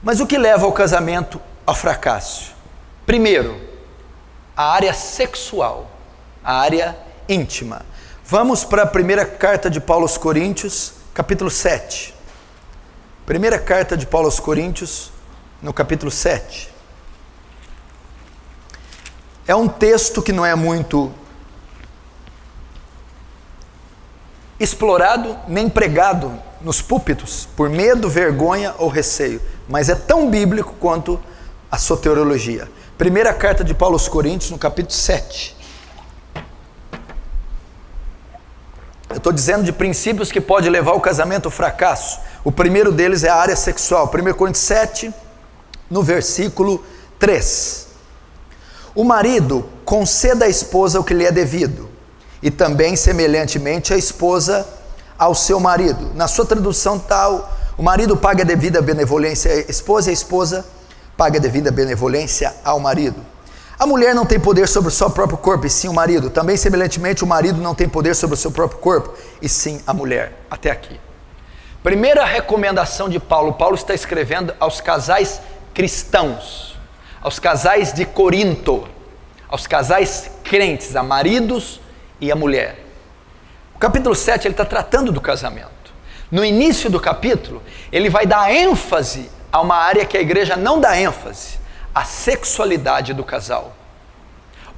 Mas o que leva ao casamento ao fracasso? Primeiro, a área sexual, a área íntima. Vamos para a primeira carta de Paulo aos Coríntios, capítulo 7. Primeira carta de Paulo aos Coríntios, no capítulo 7. É um texto que não é muito explorado nem pregado nos púlpitos por medo, vergonha ou receio, mas é tão bíblico quanto a soteriologia. Primeira carta de Paulo aos Coríntios, no capítulo 7. Eu estou dizendo de princípios que pode levar o casamento ao fracasso. O primeiro deles é a área sexual. 1 Coríntios 7, no versículo 3. O marido conceda à esposa o que lhe é devido, e também semelhantemente a esposa ao seu marido. Na sua tradução tal, o marido paga a devida benevolência à esposa, e a esposa paga a devida benevolência ao marido. A mulher não tem poder sobre o seu próprio corpo, e sim o marido. Também semelhantemente o marido não tem poder sobre o seu próprio corpo, e sim a mulher. Até aqui. Primeira recomendação de Paulo. Paulo está escrevendo aos casais cristãos, aos casais de Corinto, aos casais crentes, a maridos e a mulher. O capítulo 7 ele está tratando do casamento. No início do capítulo, ele vai dar ênfase a uma área que a igreja não dá ênfase, a sexualidade do casal.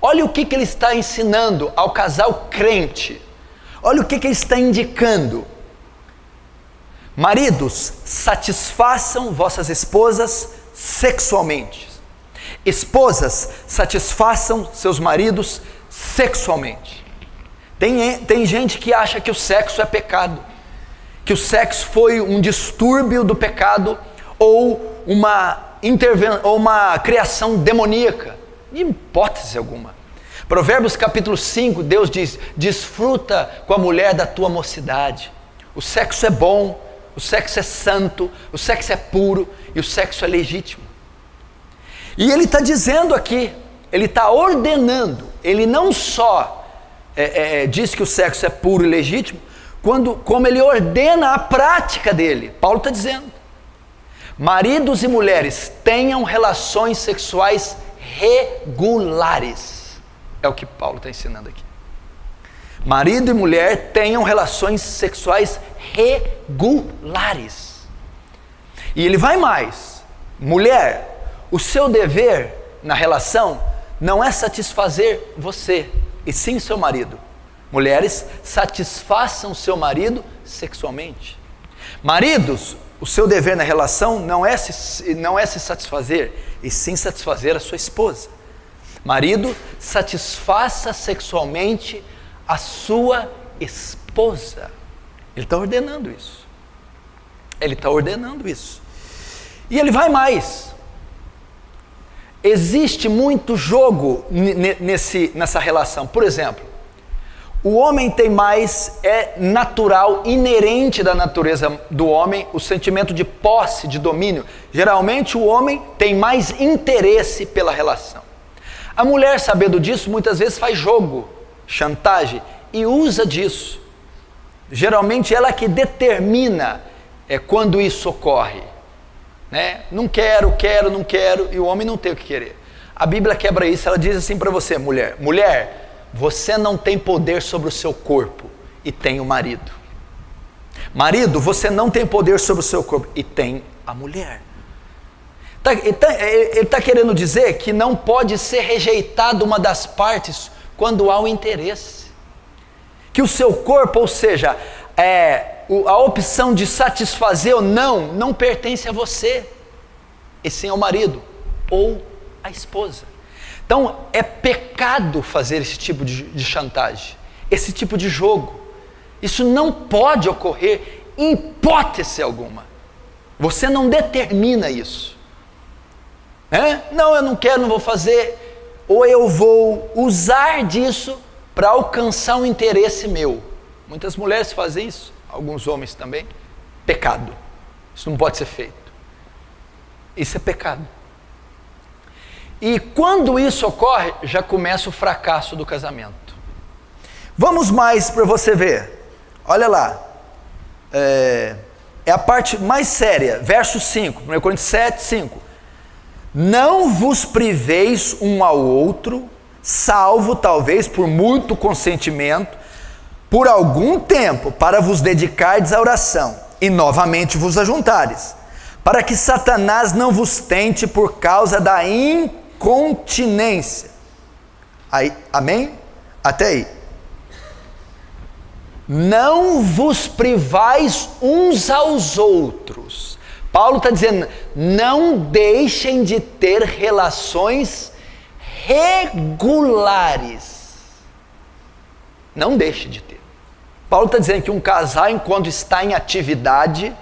Olha o que ele está ensinando ao casal crente. Olha o que ele está indicando. Maridos, satisfaçam vossas esposas sexualmente. Esposas, satisfaçam seus maridos sexualmente. Tem gente que acha que o sexo é pecado, que o sexo foi um distúrbio do pecado ou uma criação demoníaca. De hipótese alguma. Provérbios capítulo 5, Deus diz: desfruta com a mulher da tua mocidade. O sexo é bom, o sexo é santo, o sexo é puro e o sexo é legítimo. E ele está dizendo aqui, ele está ordenando, ele não só diz que o sexo é puro e legítimo, como ele ordena a prática dele. Paulo está dizendo: maridos e mulheres tenham relações sexuais regulares. É o que Paulo está ensinando aqui. Marido e mulher tenham relações sexuais regulares. E ele vai mais: mulher, o seu dever na relação não é satisfazer você, e sim seu marido. Mulheres, satisfaçam seu marido sexualmente. Maridos, o seu dever na relação não é se satisfazer, e sim satisfazer a sua esposa. Marido, satisfaça sexualmente a sua esposa. Ele está ordenando isso. Ele está ordenando isso. E ele vai mais. Existe muito jogo nessa relação. Por exemplo, o homem tem mais, é natural, inerente da natureza do homem, o sentimento de posse, de domínio. Geralmente o homem tem mais interesse pela relação. A mulher, sabendo disso, muitas vezes faz jogo, chantagem, e usa disso. Geralmente ela que determina quando isso ocorre. Não quero, não quero, e o homem não tem o que querer. A Bíblia quebra isso, ela diz assim para você: mulher, você não tem poder sobre o seu corpo, e tem o marido. Marido, você não tem poder sobre o seu corpo, e tem a mulher. Ele está querendo dizer que não pode ser rejeitada uma das partes quando há o interesse. Que o seu corpo, ou seja, a opção de satisfazer ou não pertence a você, e sim ao marido ou à esposa. Então é pecado fazer esse tipo de chantagem, esse tipo de jogo. Isso não pode ocorrer em hipótese alguma. Você não determina isso. Não, eu não quero, não vou fazer, ou eu vou usar disso para alcançar um interesse meu. Muitas mulheres fazem isso, alguns homens também. Pecado. Isso não pode ser feito. Isso é pecado. E quando isso ocorre, já começa o fracasso do casamento. Vamos mais para você ver. Olha lá. é a parte mais séria, verso 5, 1 Coríntios 7, 5. Não vos priveis um ao outro, salvo talvez por muito consentimento, por algum tempo, para vos dedicardes à oração, e novamente vos ajuntares, para que Satanás não vos tente por causa da incontinência. Aí, amém? Até aí. Não vos privais uns aos outros. Paulo está dizendo, não deixem de ter relações regulares. Não deixe de ter. Paulo está dizendo que um casal, enquanto está em atividade,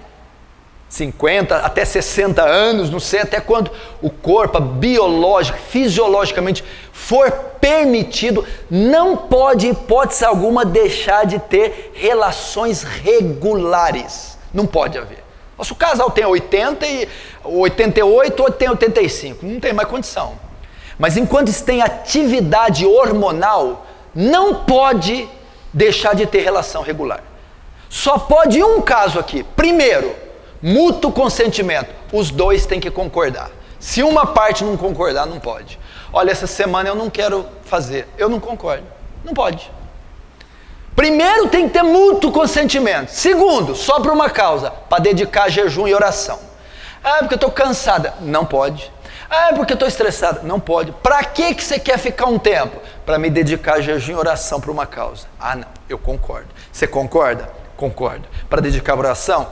50 até 60 anos, não sei até quando o corpo biológico, fisiologicamente for permitido, não pode, em hipótese alguma, deixar de ter relações regulares. Não pode haver. Se o casal tem 80 e 88 ou tem 85, não tem mais condição. Mas enquanto está em atividade hormonal, não pode deixar de ter relação regular. Só pode um caso aqui. Primeiro, mútuo consentimento. Os dois têm que concordar. Se uma parte não concordar, não pode. Olha, essa semana eu não quero fazer. Eu não concordo. Não pode. Primeiro, tem que ter mútuo consentimento. Segundo, só por uma causa, para dedicar jejum e oração. Ah, porque eu estou cansada. Não pode. Ah, porque eu estou estressada. Não pode. Para que você quer ficar um tempo? Para me dedicar jejum e oração por uma causa. Ah, não, eu concordo. Você concorda? Concordo. Para dedicar oração?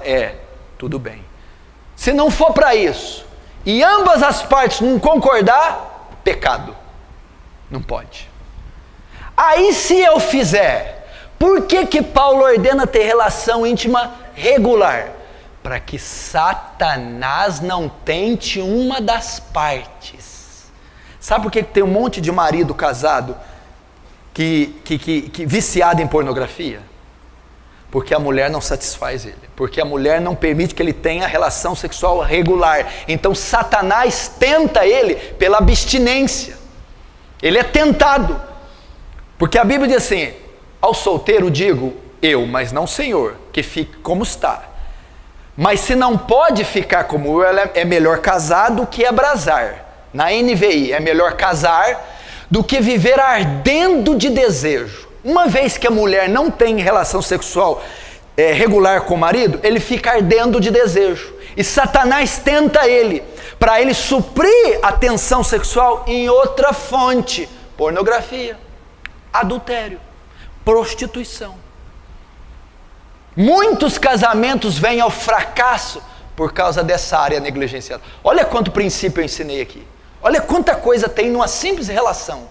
Tudo bem. Se não for para isso, e ambas as partes não concordar, pecado. Não pode. Aí se eu fizer, por que Paulo ordena ter relação íntima regular? Para que Satanás não tente uma das partes. Sabe por que tem um monte de marido casado que viciado em pornografia? Porque a mulher não satisfaz ele. Porque a mulher não permite que ele tenha relação sexual regular. Então Satanás tenta ele pela abstinência. Ele é tentado. Porque a Bíblia diz assim, ao solteiro digo, eu, mas não Senhor, que fique como está. Mas se não pode ficar como eu, é melhor casar do que abrasar. Na NVI, é melhor casar do que viver ardendo de desejo. Uma vez que a mulher não tem relação sexual regular com o marido, ele fica ardendo de desejo. E Satanás tenta ele, para ele suprir a tensão sexual em outra fonte. Pornografia, adultério, prostituição. Muitos casamentos vêm ao fracasso por causa dessa área negligenciada. Olha quanto princípio eu ensinei aqui. Olha quanta coisa tem numa simples relação.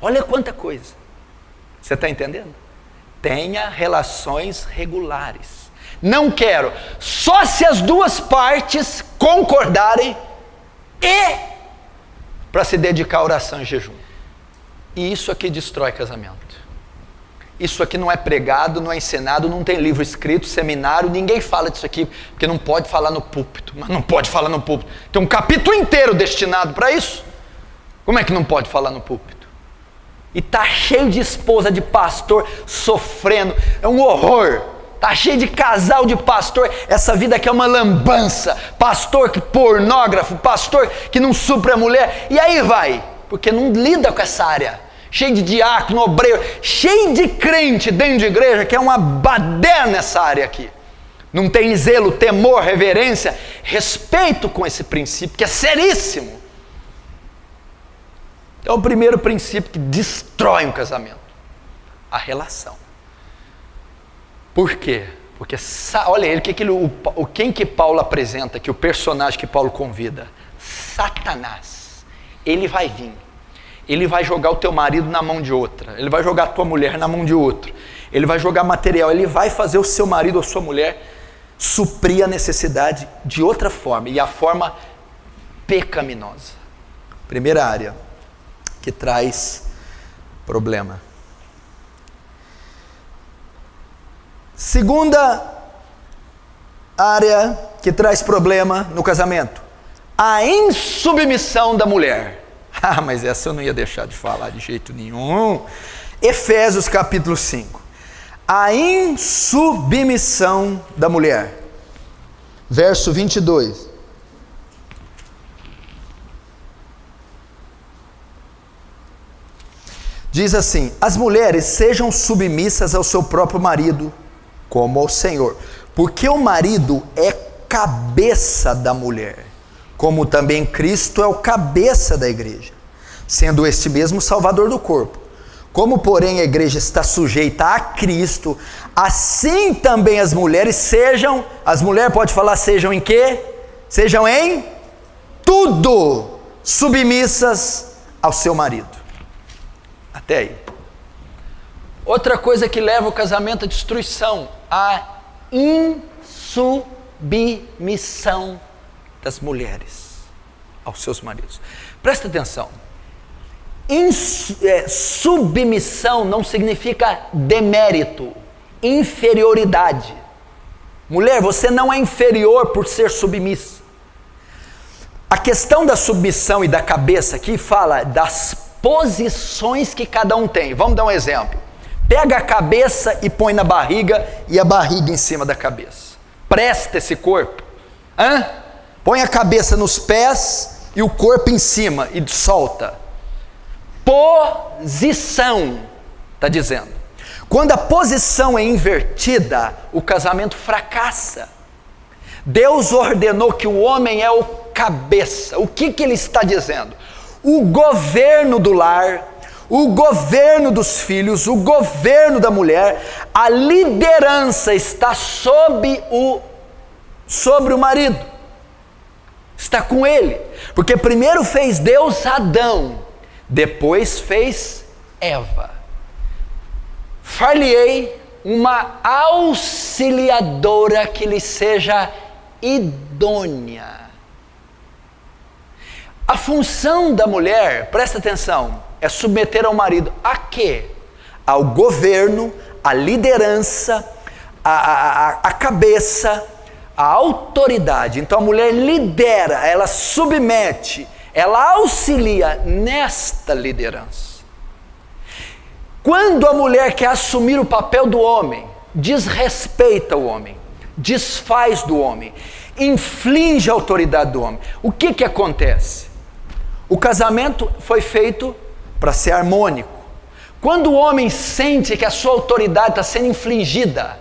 Olha quanta coisa. Você está entendendo? Tenha relações regulares. Não quero. Só se as duas partes concordarem e para se dedicar à oração e jejum. E isso aqui destrói casamento. Isso aqui não é pregado, não é ensinado, não tem livro escrito, seminário, ninguém fala disso aqui, porque não pode falar no púlpito, mas não pode falar no púlpito. Tem um capítulo inteiro destinado para isso. Como é que não pode falar no púlpito? E está cheio de esposa de pastor sofrendo, é um horror. Está cheio de casal de pastor, essa vida aqui é uma lambança. Pastor que pornógrafo, pastor que não supre a mulher, e aí vai, porque não lida com essa área. Cheio de diácono, obreiro, cheio de crente dentro de igreja, que é uma baderna nessa área aqui. Não tem zelo, temor, reverência, respeito com esse princípio, que é seríssimo. Então, o primeiro princípio que destrói um casamento, a relação. Por quê? Porque, olha ele, quem que Paulo apresenta aqui, o personagem que Paulo convida? Satanás. Ele vai vir. Ele vai jogar o teu marido na mão de outra. Ele vai jogar a tua mulher na mão de outro. Ele vai jogar material. Ele vai fazer o seu marido ou a sua mulher suprir a necessidade de outra forma. E a forma pecaminosa. Primeira área que traz problema. Segunda área que traz problema no casamento. A insubmissão da mulher. Ah, mas essa eu não ia deixar de falar de jeito nenhum. Efésios capítulo 5. a insubmissão da mulher. Verso 22. Diz assim: as mulheres sejam submissas ao seu próprio marido, como ao Senhor, porque o marido é cabeça da mulher, como também Cristo é o cabeça da igreja, sendo este mesmo Salvador do corpo. Como, porém, a igreja está sujeita a Cristo, assim também as mulheres sejam, as mulheres pode falar sejam em quê? Sejam em tudo submissas ao seu marido. Até aí. Outra coisa que leva o casamento à destruição, a insubmissão das mulheres aos seus maridos. Presta atenção. Submissão não significa demérito, inferioridade. Mulher, você não é inferior por ser submissa. A questão da submissão e da cabeça aqui fala das posições que cada um tem. Vamos dar um exemplo. Pega a cabeça e põe na barriga e a barriga em cima da cabeça. Presta esse corpo. Põe a cabeça nos pés e o corpo em cima e solta. Posição, está dizendo. Quando a posição é invertida, o casamento fracassa. Deus ordenou que o homem é o cabeça. O que ele está dizendo? O governo do lar, o governo dos filhos, o governo da mulher, a liderança está sobre o marido, está com ele, porque primeiro fez Deus Adão, depois fez Eva. Far-lhe-ei uma auxiliadora que lhe seja idônea. A função da mulher, presta atenção, é submeter ao marido a quê? Ao governo, à liderança, à cabeça, à autoridade. Então a mulher lidera, ela submete, ela auxilia nesta liderança. Quando a mulher quer assumir o papel do homem, desrespeita o homem, desfaz do homem, inflige a autoridade do homem, o que acontece? O casamento foi feito para ser harmônico. Quando o homem sente que a sua autoridade está sendo infligida,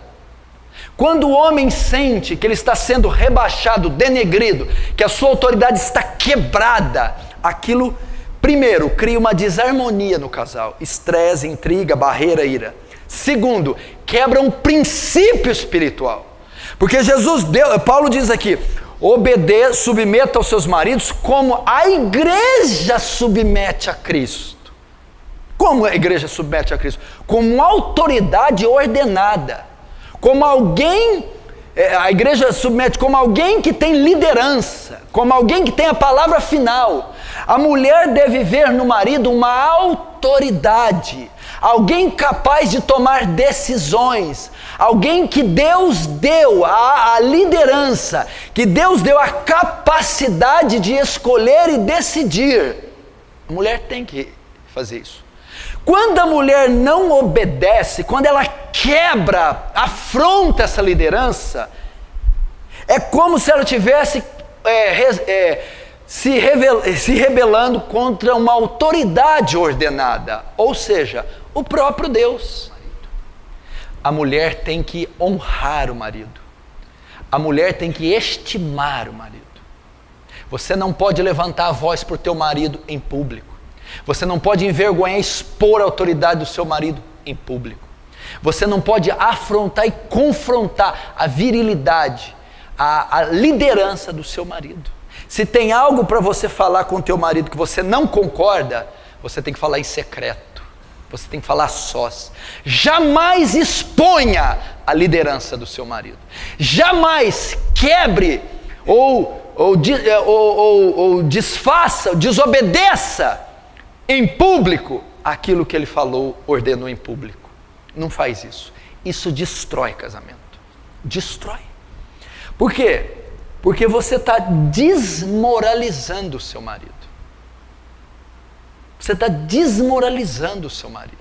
quando o homem sente que ele está sendo rebaixado, denegrido, que a sua autoridade está quebrada, aquilo, primeiro, cria uma desarmonia no casal, estresse, intriga, barreira, ira. Segundo, quebra um princípio espiritual, porque Paulo diz aqui, submeta aos seus maridos como a igreja submete a Cristo. Como a igreja submete a Cristo? Como autoridade ordenada, como alguém, a igreja submete como alguém que tem liderança, como alguém que tem a palavra final. A mulher deve ver no marido uma autoridade, alguém capaz de tomar decisões, alguém que Deus deu a liderança, que Deus deu a capacidade de escolher e decidir. A mulher tem que fazer isso. Quando a mulher não obedece, quando ela quebra, afronta essa liderança, é como se ela tivesse se rebelando contra uma autoridade ordenada, ou seja, o próprio Deus. A mulher tem que honrar o marido, a mulher tem que estimar o marido. Você não pode levantar a voz por teu marido em público, você não pode envergonhar e expor a autoridade do seu marido em público, você não pode afrontar e confrontar a virilidade, a liderança do seu marido. Se tem algo para você falar com o teu marido que você não concorda, você tem que falar em secreto, você tem que falar sós. Jamais exponha a liderança do seu marido, jamais quebre ou desfaça, desobedeça em público aquilo que ele falou, ordenou em público. Não faz isso. Isso destrói casamento. Destrói. Por quê? Porque você está desmoralizando o seu marido. Você está desmoralizando o seu marido.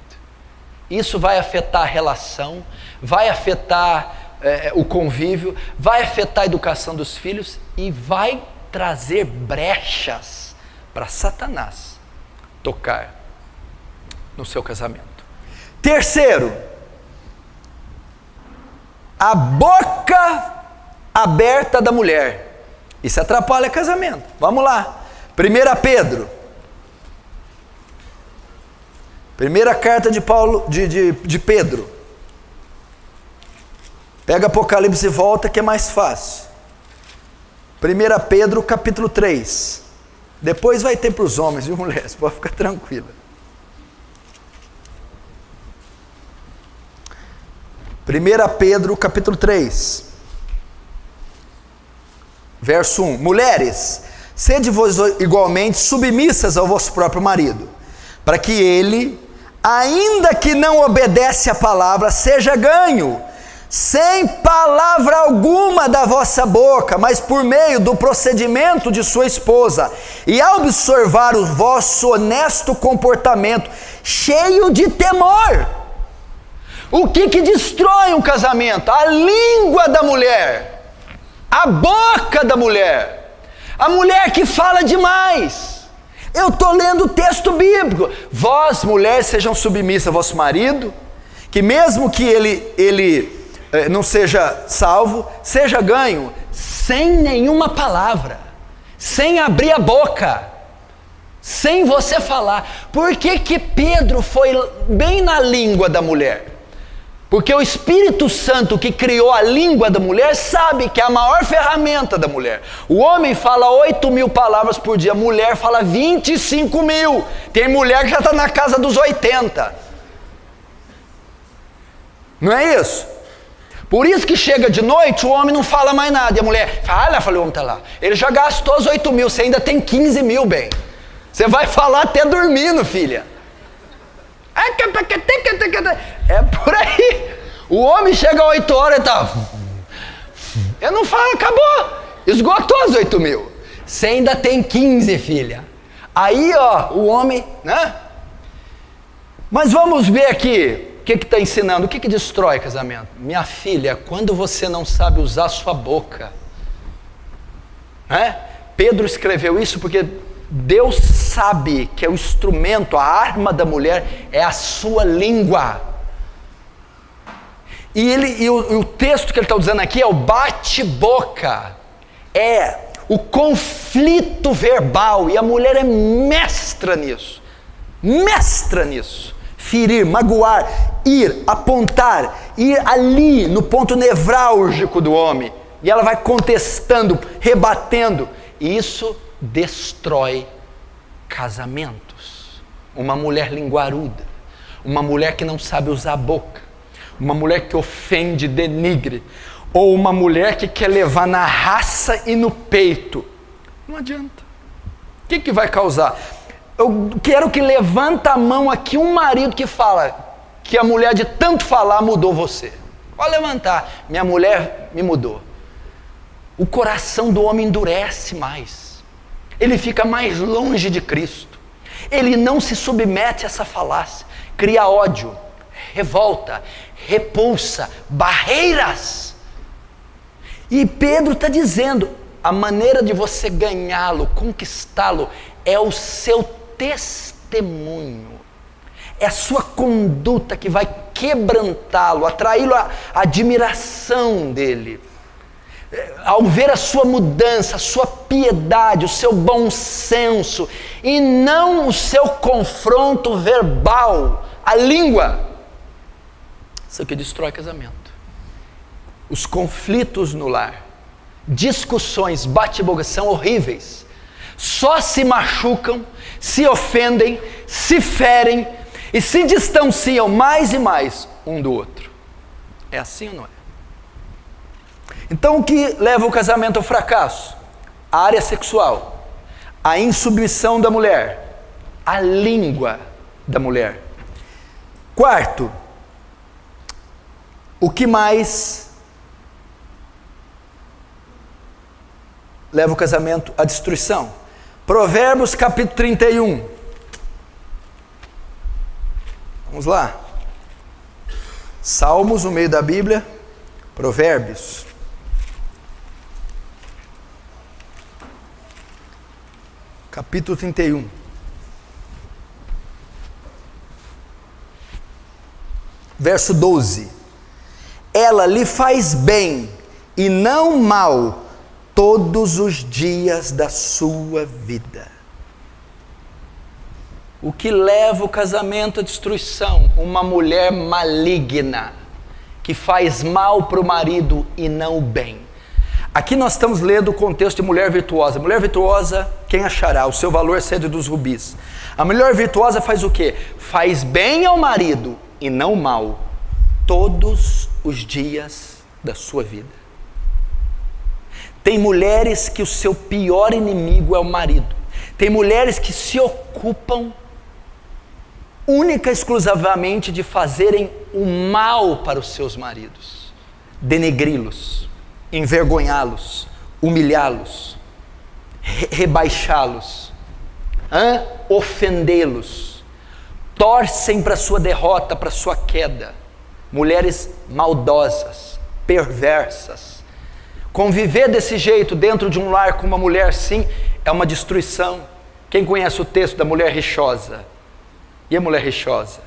isso vai afetar a relação, vai afetar o convívio, vai afetar a educação dos filhos e vai trazer brechas para Satanás tocar no seu casamento. Terceiro, a boca aberta da mulher. Isso atrapalha casamento. Vamos lá. 1 Pedro. Primeira carta de Paulo, de Pedro. Pega Apocalipse e volta que é mais fácil. 1 Pedro capítulo 3. Depois vai ter para os homens e mulheres, pode ficar tranquila. 1 Pedro capítulo 3. Verso 1. Mulheres, sede vos igualmente submissas ao vosso próprio marido, para que ele, ainda que não obedece à palavra, seja ganho, sem palavra alguma da vossa boca, mas por meio do procedimento de sua esposa, e ao observar o vosso honesto comportamento, cheio de temor. O que destrói um casamento? A língua da mulher, a boca da mulher, a mulher que fala demais. Eu estou lendo o texto bíblico. Vós, mulheres, sejam submissas ao vosso marido, que mesmo que ele não seja salvo, seja ganho, sem nenhuma palavra, sem abrir a boca, sem você falar. Por que Pedro foi bem na língua da mulher? Porque o Espírito Santo que criou a língua da mulher sabe que é a maior ferramenta da mulher. O homem fala 8.000 palavras por dia, a mulher fala 25.000. Tem mulher que já está na casa dos 80. Não é isso? Por isso que chega de noite, o homem não fala mais nada. E a mulher fala, o homem está lá. Ele já gastou os 8.000, você ainda tem 15.000, bem. Você vai falar até dormindo, filha. É por aí. O homem chega às 8 horas e tá. Eu não falo, acabou. Esgotou as 8.000. Você ainda tem 15, filha. Aí, o homem, né? Mas vamos ver aqui. O que está ensinando? O que destrói casamento? Minha filha, quando você não sabe usar sua boca. Né? Pedro escreveu isso porque Deus sabe que é o instrumento, a arma da mulher é a sua língua. E o texto que ele está usando aqui é o bate-boca, é o conflito verbal, e a mulher é mestra nisso. Ferir, magoar, ir, apontar, ir ali no ponto nevrálgico do homem, e ela vai contestando, rebatendo, e isso destrói casamentos. Uma mulher linguaruda, uma mulher que não sabe usar a boca, uma mulher que ofende, denigre, ou uma mulher que quer levar na raça e no peito. Não adianta. O que vai causar? Eu quero que levanta a mão aqui um marido que fala que a mulher de tanto falar mudou você. Pode levantar. Minha mulher me mudou. O coração do homem endurece mais. Ele fica mais longe de Cristo. Ele não se submete a essa falácia. Cria ódio, revolta, repulsa, barreiras. E Pedro está dizendo, a maneira de você ganhá-lo, conquistá-lo, é o seu testemunho. É a sua conduta que vai quebrantá-lo, atraí-lo à admiração dele. Ao ver a sua mudança, a sua piedade, o seu bom senso, e não o seu confronto verbal, a língua. Isso que destrói casamento. Os conflitos no lar, discussões, bate-boca são horríveis. Só se machucam, se ofendem, se ferem e se distanciam mais e mais um do outro. É assim ou não é? Então o que leva o casamento ao fracasso? A área sexual, a insubmissão da mulher, a língua da mulher. Quarto, o que mais leva o casamento à destruição? Provérbios capítulo 31. Vamos lá. Salmos no meio da Bíblia, Provérbios. Capítulo 31. Verso 12. Ela lhe faz bem e não mal todos os dias da sua vida. O que leva o casamento à destruição? Uma mulher maligna, que faz mal para o marido e não o bem. Aqui nós estamos lendo o contexto de mulher virtuosa. Mulher virtuosa, quem achará? O seu valor excede dos rubis. A mulher virtuosa faz o quê? Faz bem ao marido e não mal, todos os dias da sua vida. Tem mulheres que o seu pior inimigo é o marido. Tem mulheres que se ocupam única e exclusivamente de fazerem o mal para os seus maridos, denegri-los, envergonhá-los, humilhá-los, rebaixá-los, ofendê-los, torcem para a sua derrota, para a sua queda. Mulheres maldosas, perversas. Conviver desse jeito dentro de um lar com uma mulher assim é uma destruição. Quem conhece o texto da mulher rixosa? E a mulher rixosa?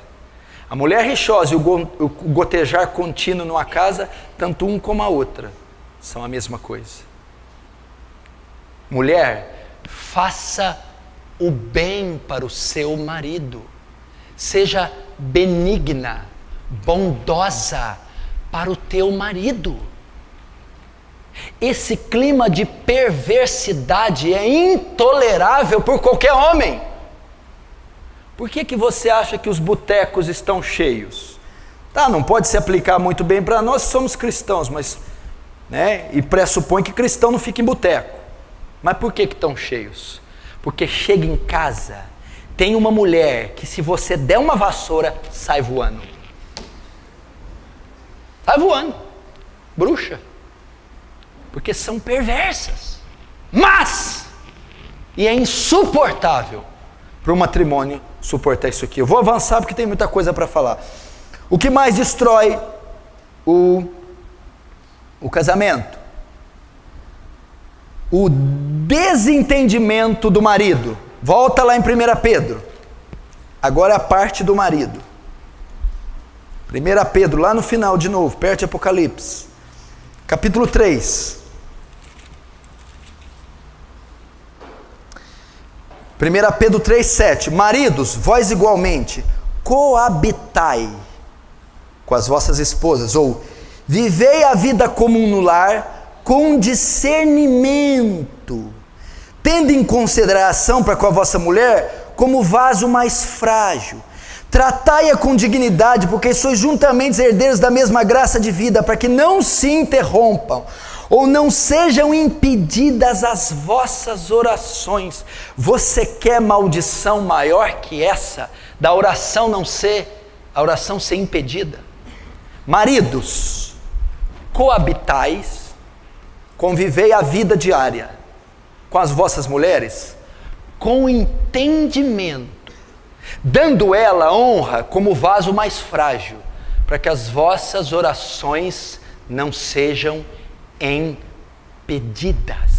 A mulher rixosa e o gotejar contínuo numa casa, tanto um como a outra, são a mesma coisa. Mulher, faça o bem para o seu marido. Seja benigna, bondosa para o teu marido. Esse clima de perversidade é intolerável por qualquer homem. Por que você acha que os botecos estão cheios? Tá, não pode se aplicar muito bem para nós, somos cristãos, mas, né, e pressupõe que cristão não fica em boteco. Mas por que estão cheios? Porque chega em casa, tem uma mulher que se você der uma vassoura, sai voando. Sai voando. Bruxa. Porque são perversas. Mas, e é insuportável para o matrimônio suportar isso aqui. Eu vou avançar porque tem muita coisa para falar. O que mais destrói o casamento? O desentendimento do marido. Volta lá em 1 Pedro. Agora a parte do marido. 1 Pedro, lá no final de novo, perto de Apocalipse. Capítulo 3. 1 Pedro 3,7. Maridos, vós igualmente coabitai com as vossas esposas, ou vivei a vida comum no lar com discernimento, tendo em consideração para com a vossa mulher como vaso mais frágil. Tratai-a com dignidade, porque sois juntamente herdeiros da mesma graça de vida, para que não se interrompam ou não sejam impedidas as vossas orações. Você quer maldição maior que essa, da oração não ser, a oração ser impedida? Maridos, coabitais, convivei a vida diária com as vossas mulheres, com entendimento, dando ela honra como vaso mais frágil, para que as vossas orações não sejam impedidas.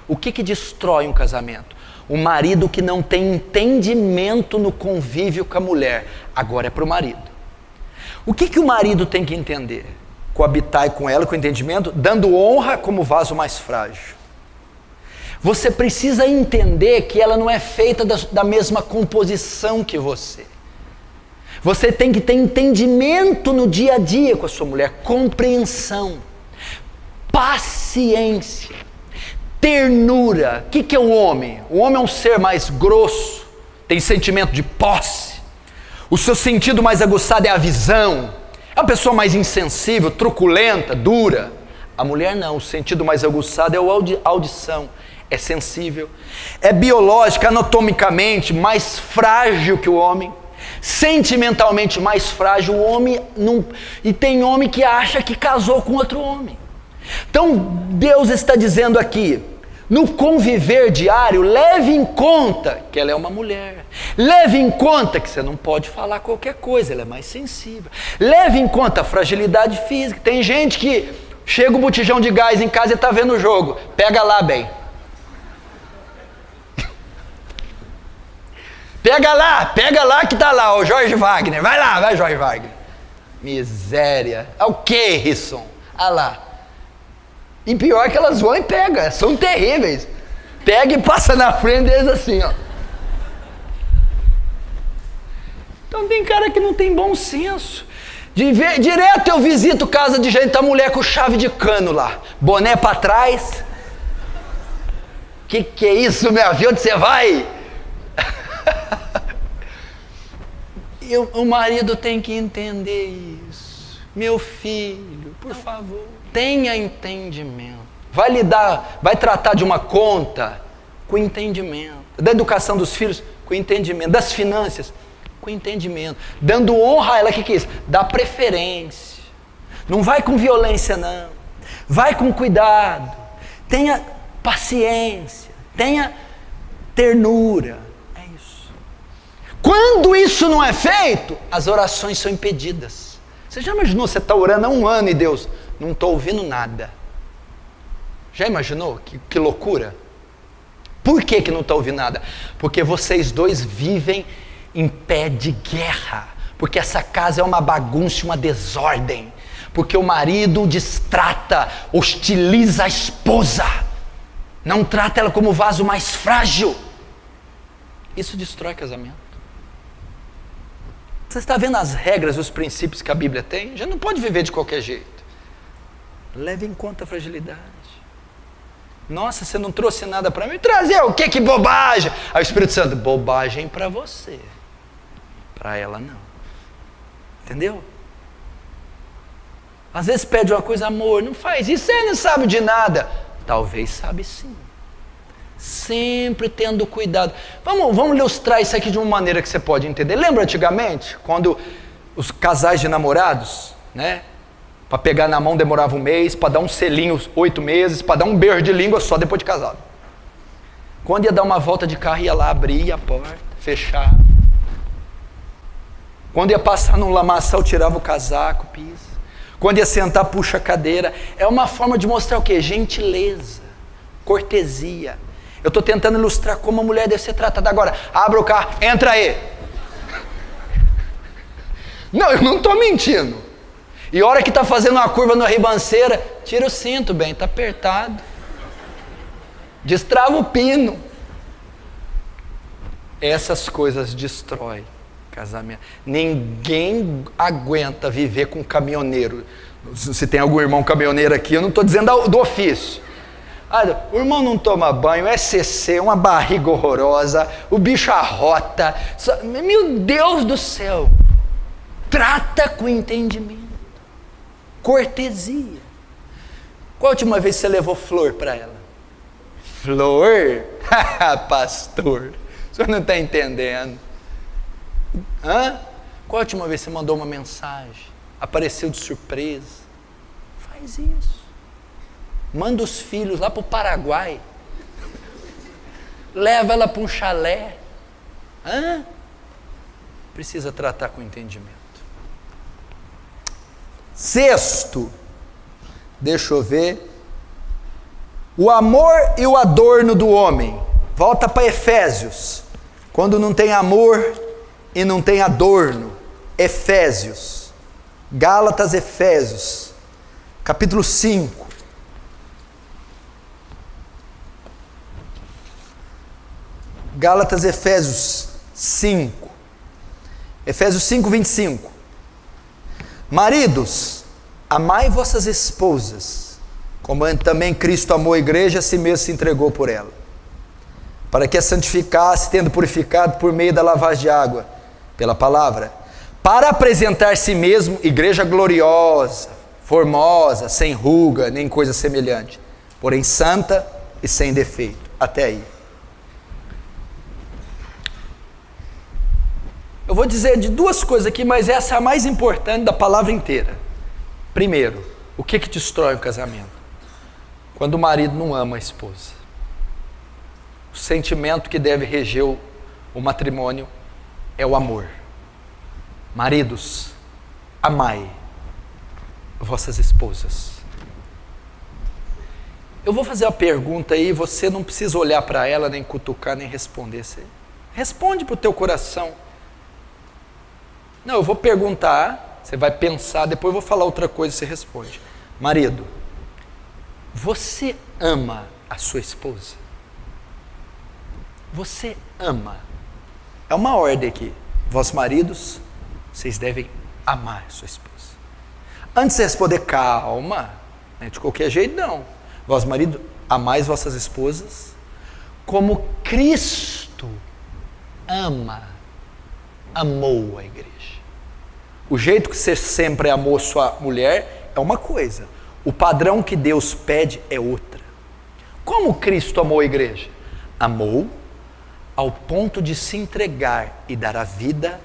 O que destrói um casamento? O marido que não tem entendimento no convívio com a mulher. Agora é para o marido. O que o marido tem que entender? Coabitar com ela com entendimento, dando honra como vaso mais frágil. Você precisa entender que ela não é feita da mesma composição que você. Você tem que ter entendimento no dia a dia com a sua mulher, compreensão, paciência, ternura. O que é o homem? O homem é um ser mais grosso, tem sentimento de posse. O seu sentido mais aguçado é a visão. É uma pessoa mais insensível, truculenta, dura. A mulher não, o sentido mais aguçado é a audição. É sensível, é biológica, anatomicamente mais frágil que o homem, sentimentalmente mais frágil. O homem não, e tem homem que acha que casou com outro homem. Então Deus está dizendo aqui: no conviver diário, leve em conta que ela é uma mulher. Leve em conta que você não pode falar qualquer coisa, ela é mais sensível. Leve em conta a fragilidade física. Tem gente que chega o botijão de gás em casa e está vendo o jogo. Pega lá, bem. Pega lá que está lá, o Jorge Wagner. Vai lá, vai Jorge Wagner. Miséria. É o que, Risson? Ah lá. E pior que elas vão e pegam, são terríveis. Pega e passa na frente deles assim, ó. Então tem cara que não tem bom senso. Direto eu visito casa de gente, a mulher com chave de cano lá, boné para trás. Que é isso, minha filha? Onde você vai? E o marido tem que entender isso. Meu filho, por favor, tenha entendimento. Vai tratar de uma conta com entendimento. Da educação dos filhos, com entendimento. Das finanças, com entendimento. Dando honra a ela, que é isso? Dá preferência. Não vai com violência, não. Vai com cuidado. Tenha paciência. Tenha ternura. É isso. Quando isso não é feito, as orações são impedidas. Você já imaginou, você está orando há 1 ano e Deus, não estou ouvindo nada. Já imaginou? Que loucura. Por que não está ouvindo nada? Porque vocês dois vivem em pé de guerra. Porque essa casa é uma bagunça, uma desordem. Porque o marido destrata, hostiliza a esposa. Não trata ela como o vaso mais frágil. Isso destrói casamento. Você está vendo as regras, os princípios que a Bíblia tem? Já não pode viver de qualquer jeito. Leve em conta a fragilidade. Nossa, você não trouxe nada para mim? Trazer o quê? Que bobagem! Aí o Espírito Santo, bobagem para você. Para ela não. Entendeu? Às vezes pede uma coisa, amor, não faz isso, você não sabe de nada. Talvez sabe sim. Sempre tendo cuidado. Vamos ilustrar isso aqui de uma maneira que você pode entender. Lembra antigamente, quando os casais de namorados, né? Para pegar na mão demorava 1 mês, para dar um selinho 8 meses, para dar um beijo de língua só depois de casado. Quando ia dar uma volta de carro, ia lá, abria a porta, fechava. Quando ia passar num lamaçal, tirava o casaco, pisa. Quando ia sentar, puxa a cadeira. É uma forma de mostrar o quê? Gentileza, cortesia. Eu estou tentando ilustrar como a mulher deve ser tratada. Agora, abra o carro, entra aí. Não, eu não estou mentindo. E a hora que está fazendo uma curva na ribanceira, tira o cinto, bem, está apertado. Destrava o pino. Essas coisas destroem casamento. Ninguém aguenta viver com caminhoneiro. Se tem algum irmão caminhoneiro aqui, eu não estou dizendo do ofício. O irmão não toma banho, é CC, uma barriga horrorosa, o bicho arrota. Meu Deus do céu! Trata com entendimento, cortesia. Qual a última vez que você levou flor para ela? Flor? Pastor, o senhor não está entendendo. Qual a última vez que você mandou uma mensagem? Apareceu de surpresa? Faz isso. Manda os filhos lá para o Paraguai. Leva ela para um chalé. Precisa tratar com entendimento. Sexto, deixa eu ver. O amor e o adorno do homem. Volta para Efésios. Quando não tem amor e não tem adorno. Efésios. Gálatas, Efésios. Capítulo 5. Gálatas, Efésios 5. Efésios 5, 25. Maridos, amai vossas esposas, como também Cristo amou a igreja, a si mesmo se entregou por ela, para que a santificasse, tendo purificado por meio da lavagem de água, pela palavra, para apresentar si mesmo igreja gloriosa, formosa, sem ruga, nem coisa semelhante, porém santa e sem defeito. Até aí. Eu vou dizer de 2 coisas aqui, mas essa é a mais importante da palavra inteira. Primeiro, o que destrói o casamento? Quando o marido não ama a esposa. O sentimento que deve reger o matrimônio é o amor. Maridos, amai vossas esposas. Eu vou fazer uma pergunta aí, você não precisa olhar para ela, nem cutucar, nem responder. Você responde para o teu coração. Não, eu vou perguntar, você vai pensar, depois eu vou falar outra coisa e você responde. Marido, você ama a sua esposa? Você ama? É uma ordem aqui. Vós maridos, vocês devem amar a sua esposa. Antes de responder, calma, né, de qualquer jeito não. Vós maridos, amais vossas esposas como Cristo amou a igreja. O jeito que você sempre amou sua mulher é uma coisa. O padrão que Deus pede é outra. Como Cristo amou a igreja? Amou ao ponto de se entregar e dar a vida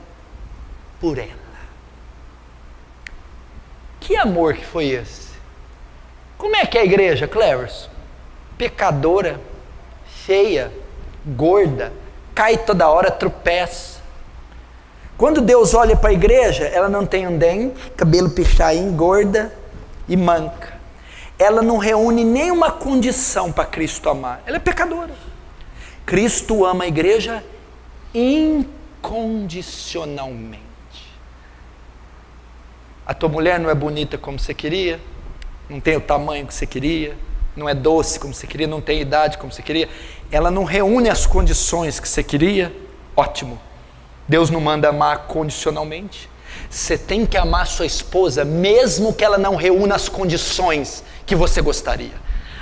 por ela. Que amor que foi esse? Como é que é a igreja, Cleverson? Pecadora, feia, gorda, cai toda hora, tropeça. Quando Deus olha para a igreja, ela não tem um dente, cabelo pichain, gorda e manca. Ela não reúne nenhuma condição para Cristo amar. Ela é pecadora. Cristo ama a igreja incondicionalmente. A tua mulher não é bonita como você queria, não tem o tamanho que você queria, não é doce como você queria, não tem idade como você queria, ela não reúne as condições que você queria, ótimo. Deus não manda amar condicionalmente. Você tem que amar sua esposa, mesmo que ela não reúna as condições que você gostaria.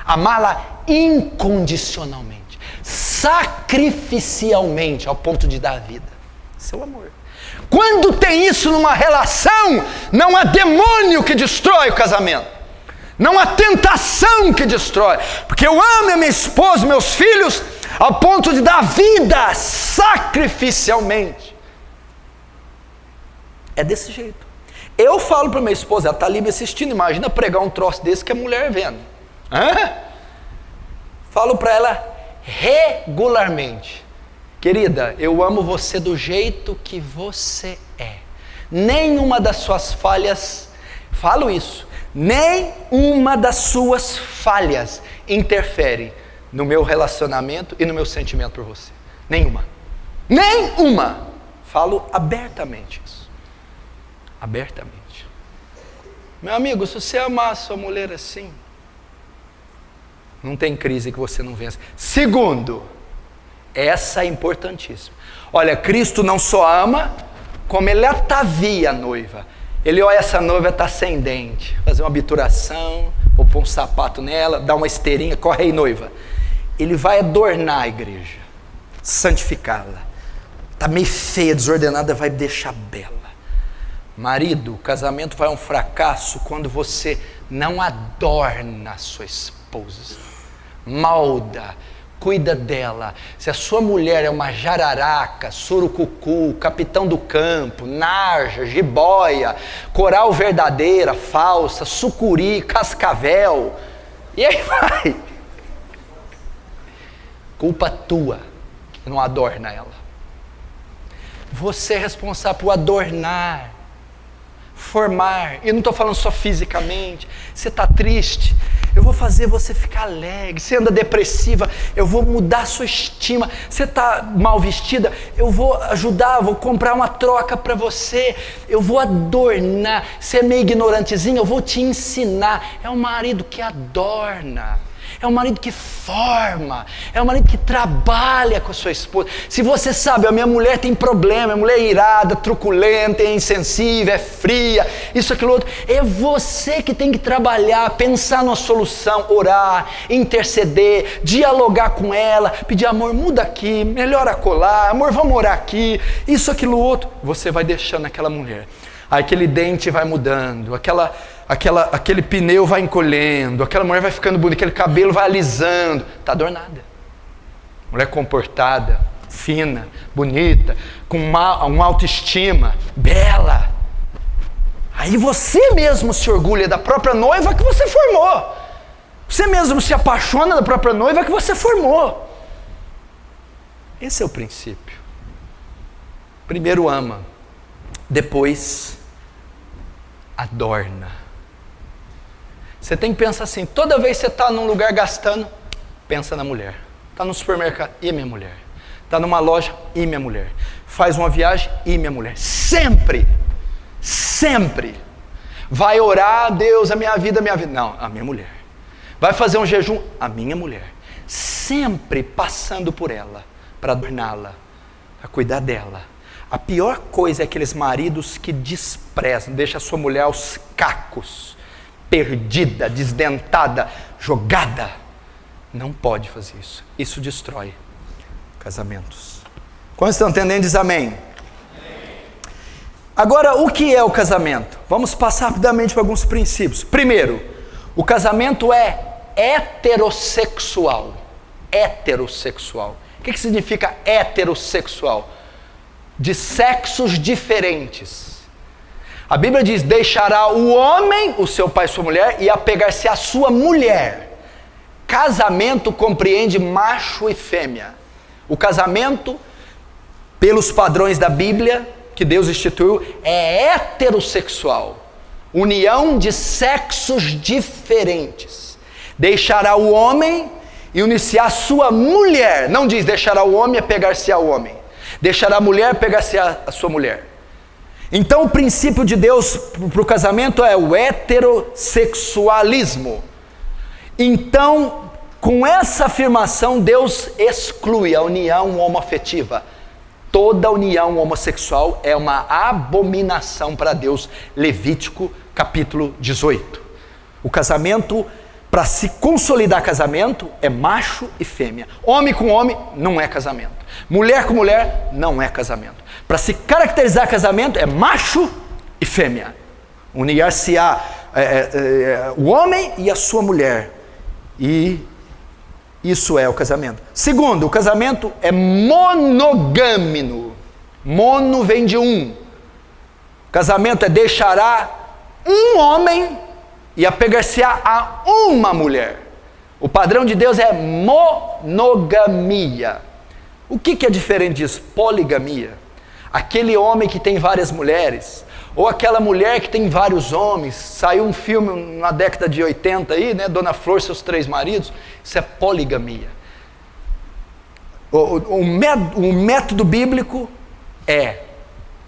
Amá-la incondicionalmente, sacrificialmente, ao ponto de dar a vida. Seu amor. Quando tem isso numa relação, não há demônio que destrói o casamento. Não há tentação que destrói. Porque eu amo a minha esposa, meus filhos, ao ponto de dar vida sacrificialmente. É desse jeito. Eu falo para minha esposa, ela está ali me assistindo, imagina pregar um troço desse que a mulher vendo. Falo para ela regularmente. Querida, eu amo você do jeito que você é. Nenhuma das suas falhas, falo isso, nenhuma das suas falhas interfere no meu relacionamento e no meu sentimento por você. Nenhuma. Nenhuma. Falo abertamente isso. Abertamente. Meu amigo, se você amar a sua mulher assim, não tem crise que você não vença. Segundo, essa é importantíssima. Olha, Cristo não só ama, como ele atavia a noiva. Ele olha, essa noiva está sem dente, fazer uma obturação, vou pôr um sapato nela, dar uma esteirinha, corre aí, noiva. Ele vai adornar a igreja, santificá-la. Está meio feia, desordenada, vai deixar bela. Marido, o casamento vai um fracasso quando você não adorna a sua esposa. Molda, cuida dela. Se a sua mulher é uma jararaca, surucucu, capitão do campo, narja, jiboia, coral verdadeira, falsa, sucuri, cascavel, e aí vai. Culpa tua que não adorna ela. Você é responsável por adornar, formar. E eu não estou falando só fisicamente. Você está triste, eu vou fazer você ficar alegre. Você anda depressiva, eu vou mudar a sua estima. Você está mal vestida, eu vou ajudar, vou comprar uma troca para você. Eu vou adornar. Você é meio ignorantezinho, eu vou te ensinar. É um marido que adorna. É um marido que forma, é um marido que trabalha com a sua esposa. Se você sabe, a minha mulher tem problema, a mulher é irada, truculenta, é insensível, é fria, isso, aquilo, outro. É você que tem que trabalhar, pensar numa solução, orar, interceder, dialogar com ela, pedir, amor, muda aqui, melhora acolá, amor, vamos orar aqui, isso, aquilo, outro. Você vai deixando aquela mulher. Aí aquele dente vai mudando, aquele pneu vai encolhendo, aquela mulher vai ficando bonita, aquele cabelo vai alisando, está adornada. Mulher comportada, fina, bonita, com uma autoestima, bela. Aí você mesmo se orgulha da própria noiva que você formou. Você mesmo se apaixona da própria noiva que você formou. Esse é o princípio. Primeiro ama, depois adorna. Você tem que pensar assim, toda vez que você está num lugar gastando, pensa na mulher. Está no supermercado, e minha mulher. Está numa loja, e minha mulher. Faz uma viagem, e minha mulher. Sempre, sempre. Vai orar, Deus, a minha vida. Não, a minha mulher. Vai fazer um jejum, a minha mulher. Sempre passando por ela, para adorná-la, para cuidar dela. A pior coisa é aqueles maridos que desprezam, deixa a sua mulher aos cacos, perdida, desdentada, jogada. Não pode fazer isso. Isso destrói casamentos. Quantos estão entendendo? Diz amém. Agora, o que é o casamento? Vamos passar rapidamente por alguns princípios. Primeiro, o casamento é heterossexual. Heterossexual. O que significa heterossexual? De sexos diferentes. A Bíblia diz, deixará o homem, o seu pai e sua mulher, e apegar-se à sua mulher. Casamento compreende macho e fêmea. O casamento, pelos padrões da Bíblia, que Deus instituiu, é heterossexual. União de sexos diferentes. Deixará o homem e unir-se à sua mulher. Não diz deixará o homem e apegar-se ao homem. Deixará a mulher e pegar-se à sua mulher. Então o princípio de Deus para o casamento é o heterossexualismo. Então, com essa afirmação, Deus exclui a união homoafetiva. Toda união homossexual é uma abominação para Deus. Levítico capítulo 18. O casamento, para se consolidar casamento, é macho e fêmea. Homem com homem não é casamento. Mulher com mulher não é casamento. Para se caracterizar casamento é macho e fêmea. Unir-se-á o homem e a sua mulher. E isso é o casamento. Segundo, o casamento é monogâmico. Mono vem de um. Casamento é deixará um homem e apegar-se-á a uma mulher. O padrão de Deus é monogamia. O que é diferente disso? Poligamia. Aquele homem que tem várias mulheres, ou aquela mulher que tem vários homens. Saiu um filme na década de 80 aí, né? Dona Flor, seus 3 maridos. Isso é poligamia. O método bíblico é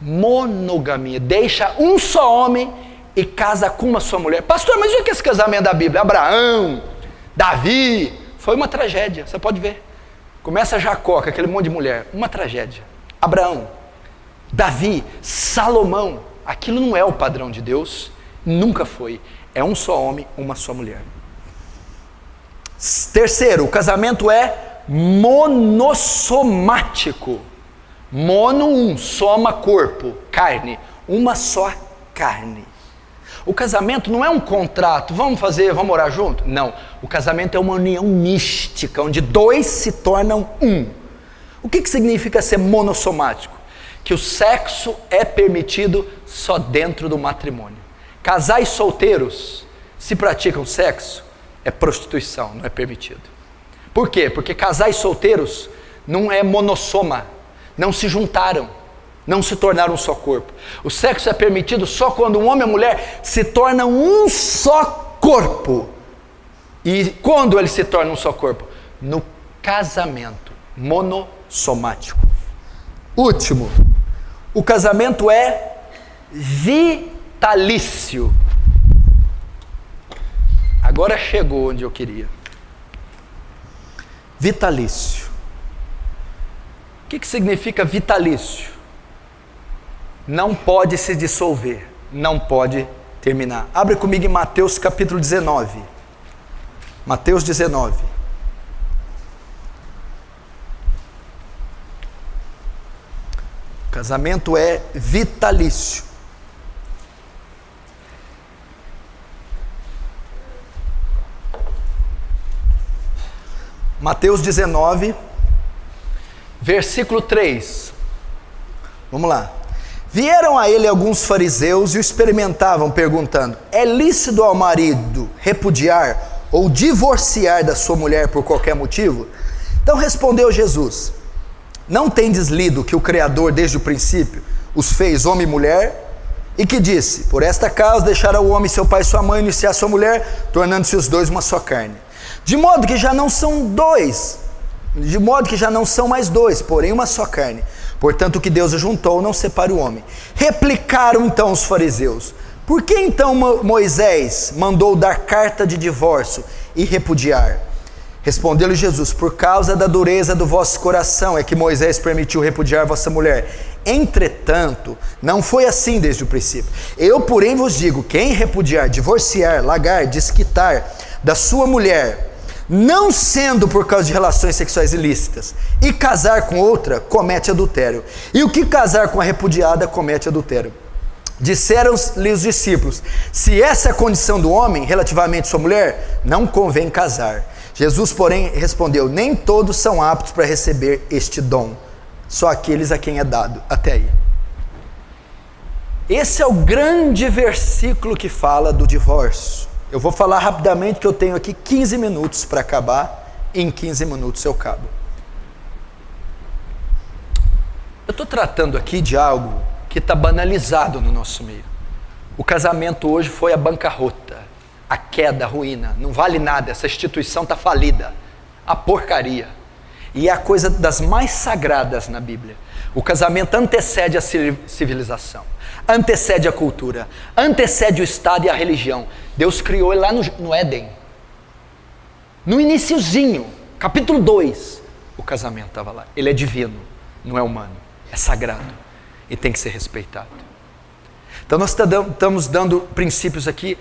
monogamia. Deixa um só homem e casa com uma só mulher. Pastor, mas o que é esse casamento da Bíblia? Abraão, Davi, foi uma tragédia, você pode ver. Começa Jacó, com aquele monte de mulher, uma tragédia. Abraão, Davi, Salomão, aquilo não é o padrão de Deus, nunca foi. É um só homem, uma só mulher. Terceiro, o casamento é monossomático. Mono, um, soma, corpo, carne, uma só carne. O casamento não é um contrato, vamos morar junto? Não, o casamento é uma união mística, onde 2 se tornam um. O que significa ser monossomático? Que o sexo é permitido só dentro do matrimônio. Casais solteiros, se praticam sexo, é prostituição, não é permitido. Por quê? Porque casais solteiros não é monossoma, não se juntaram, não se tornaram um só corpo. O sexo é permitido só quando um homem e a mulher se tornam um só corpo. E quando eles se tornam um só corpo? No casamento monossomático. Último, o casamento é vitalício. Agora chegou onde eu queria. Vitalício. O que significa vitalício? Não pode se dissolver, não pode terminar. Abre comigo em Mateus capítulo 19. Mateus 19. Casamento é vitalício. Mateus 19, versículo 3. Vamos lá. Vieram a ele alguns fariseus e o experimentavam, perguntando: é lícito ao marido repudiar ou divorciar da sua mulher por qualquer motivo? Então respondeu Jesus: Não tendes lido que o Criador desde o princípio os fez homem e mulher? E que disse, por esta causa deixará o homem seu pai e sua mãe, iniciar sua mulher, tornando-se os dois uma só carne. De modo que já não são dois, de modo que já não são mais dois, porém uma só carne. Portanto, o que Deus ajuntou, não separe o homem. Replicaram então os fariseus, por que então Moisés mandou dar carta de divórcio e repudiar? Respondeu-lhe Jesus, por causa da dureza do vosso coração é que Moisés permitiu repudiar vossa mulher. Entretanto, não foi assim desde o princípio. Eu, porém, vos digo, quem repudiar, divorciar, largar, desquitar da sua mulher, não sendo por causa de relações sexuais ilícitas, e casar com outra, comete adultério. E o que casar com a repudiada, comete adultério. Disseram-lhe os discípulos, se essa é a condição do homem relativamente à sua mulher, não convém casar. Jesus, porém, respondeu, nem todos são aptos para receber este dom, só aqueles a quem é dado. Até aí. Esse é o grande versículo que fala do divórcio. Eu vou falar rapidamente que eu tenho aqui 15 minutos para acabar, e em 15 minutos eu acabo. Eu estou tratando aqui de algo que está banalizado no nosso meio. O casamento hoje foi a bancarrota, a queda, a ruína, não vale nada, essa instituição está falida, a porcaria. E é a coisa das mais sagradas na Bíblia. O casamento antecede a civilização, antecede a cultura, antecede o Estado e a religião. Deus criou ele lá no Éden. No iniciozinho, capítulo 2, o casamento estava lá. Ele é divino, não é humano, é sagrado e tem que ser respeitado. Então nós estamos dando princípios aqui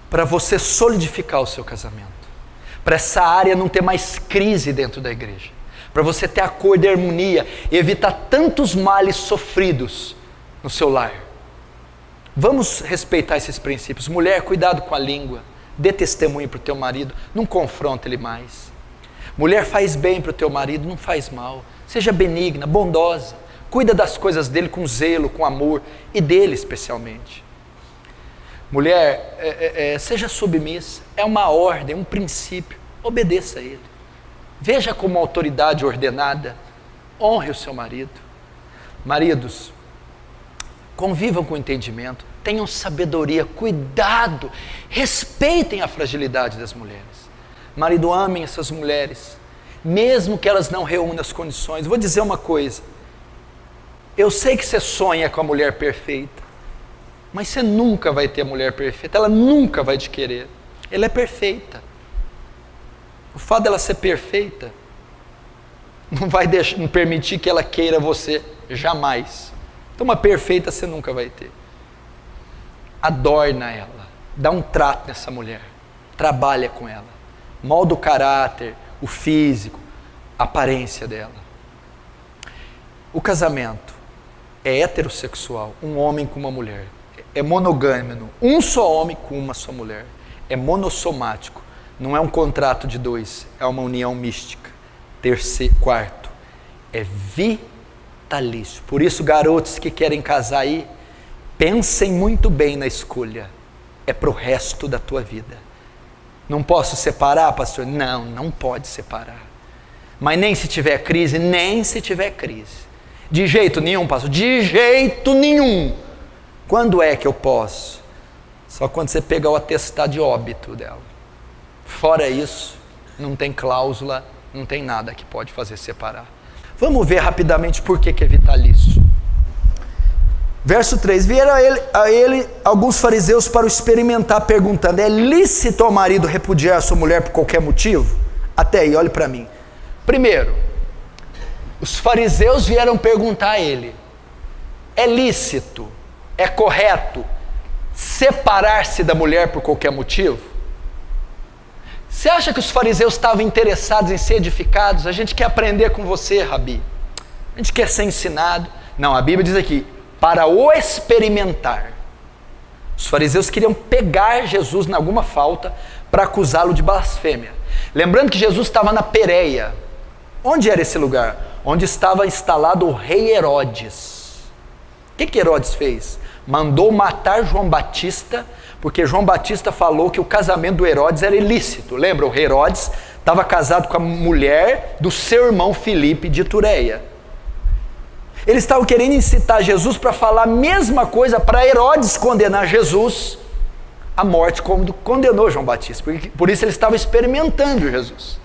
para você solidificar o seu casamento, para essa área não ter mais crise dentro da igreja, para você ter acordo e harmonia e evitar tantos males sofridos no seu lar. Vamos respeitar esses princípios. Mulher, cuidado com a língua, dê testemunho para o teu marido, não confronta ele mais. Mulher, faz bem para o teu marido, não faz mal, seja benigna, bondosa, cuida das coisas dele com zelo, com amor, e dele especialmente. Mulher, seja submissa, é uma ordem, um princípio, obedeça a ele. Veja como autoridade ordenada, honre o seu marido. Maridos, convivam com entendimento, tenham sabedoria, cuidado, respeitem a fragilidade das mulheres. Marido, amem essas mulheres, mesmo que elas não reúnam as condições. Vou dizer uma coisa, eu sei que você sonha com a mulher perfeita, mas você nunca vai ter a mulher perfeita, ela nunca vai te querer, ela é perfeita. O fato dela ser perfeita não vai não permitir que ela queira você, jamais. Então uma perfeita você nunca vai ter. Adorna ela, dá um trato nessa mulher, trabalha com ela, molda o caráter, o físico, a aparência dela. O casamento é heterossexual, um homem com uma mulher. É monogâmico, um só homem com uma só mulher. É monossomático, não é um contrato de dois, é uma união mística. Quarto, é vitalício. Por isso, garotos que querem casar aí, pensem muito bem na escolha. É para o resto da tua vida. Não posso separar, pastor? Não, não pode separar. Mas nem se tiver crise, nem se tiver crise. De jeito nenhum, pastor, de jeito nenhum. Quando é que eu posso? Só quando você pegar o atestado de óbito dela. Fora isso, não tem cláusula, não tem nada que pode fazer separar. Vamos ver rapidamente por que é vitalício. Verso 3, vieram a ele alguns fariseus para o experimentar, perguntando, é lícito ao marido repudiar a sua mulher por qualquer motivo? Até aí, olhe para mim. Primeiro, os fariseus vieram perguntar a ele, é lícito, é correto separar-se da mulher por qualquer motivo? Você acha que os fariseus estavam interessados em ser edificados? A gente quer aprender com você, Rabi. A gente quer ser ensinado. Não, a Bíblia diz aqui, para o experimentar. Os fariseus queriam pegar Jesus em alguma falta para acusá-lo de blasfêmia. Lembrando que Jesus estava na Pérea. Onde era esse lugar? Onde estava instalado o rei Herodes. O que Herodes fez? Mandou matar João Batista, porque João Batista falou que o casamento do Herodes era ilícito. Lembra? O Herodes estava casado com a mulher do seu irmão Filipe de Itureia. Eles estavam querendo incitar Jesus para falar a mesma coisa para Herodes condenar Jesus à morte, como condenou João Batista. Por isso eles estavam experimentando Jesus.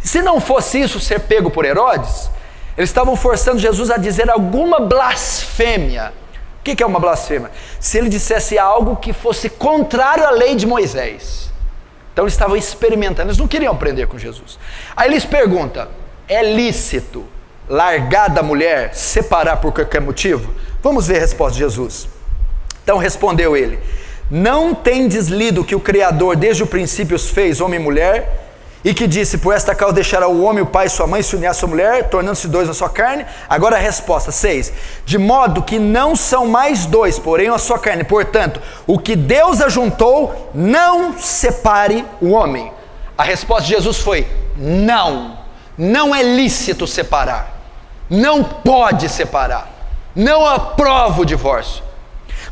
Se não fosse isso ser pego por Herodes, eles estavam forçando Jesus a dizer alguma blasfêmia. O que é uma blasfêmia? Se ele dissesse algo que fosse contrário à lei de Moisés. Então eles estavam experimentando, eles não queriam aprender com Jesus. Aí eles perguntam: é lícito largar da mulher, separar por qualquer motivo? Vamos ver a resposta de Jesus. Então respondeu ele: não tendes lido que o Criador desde o princípio os fez homem e mulher, e que disse: por esta causa deixará o homem, o pai e sua mãe, se unir à sua mulher, tornando-se dois na sua carne? Agora a resposta, 6. De modo que não são mais dois, porém uma só carne. Portanto, o que Deus ajuntou, não separe o homem. A resposta de Jesus foi: não é lícito separar, não pode separar, não aprova o divórcio.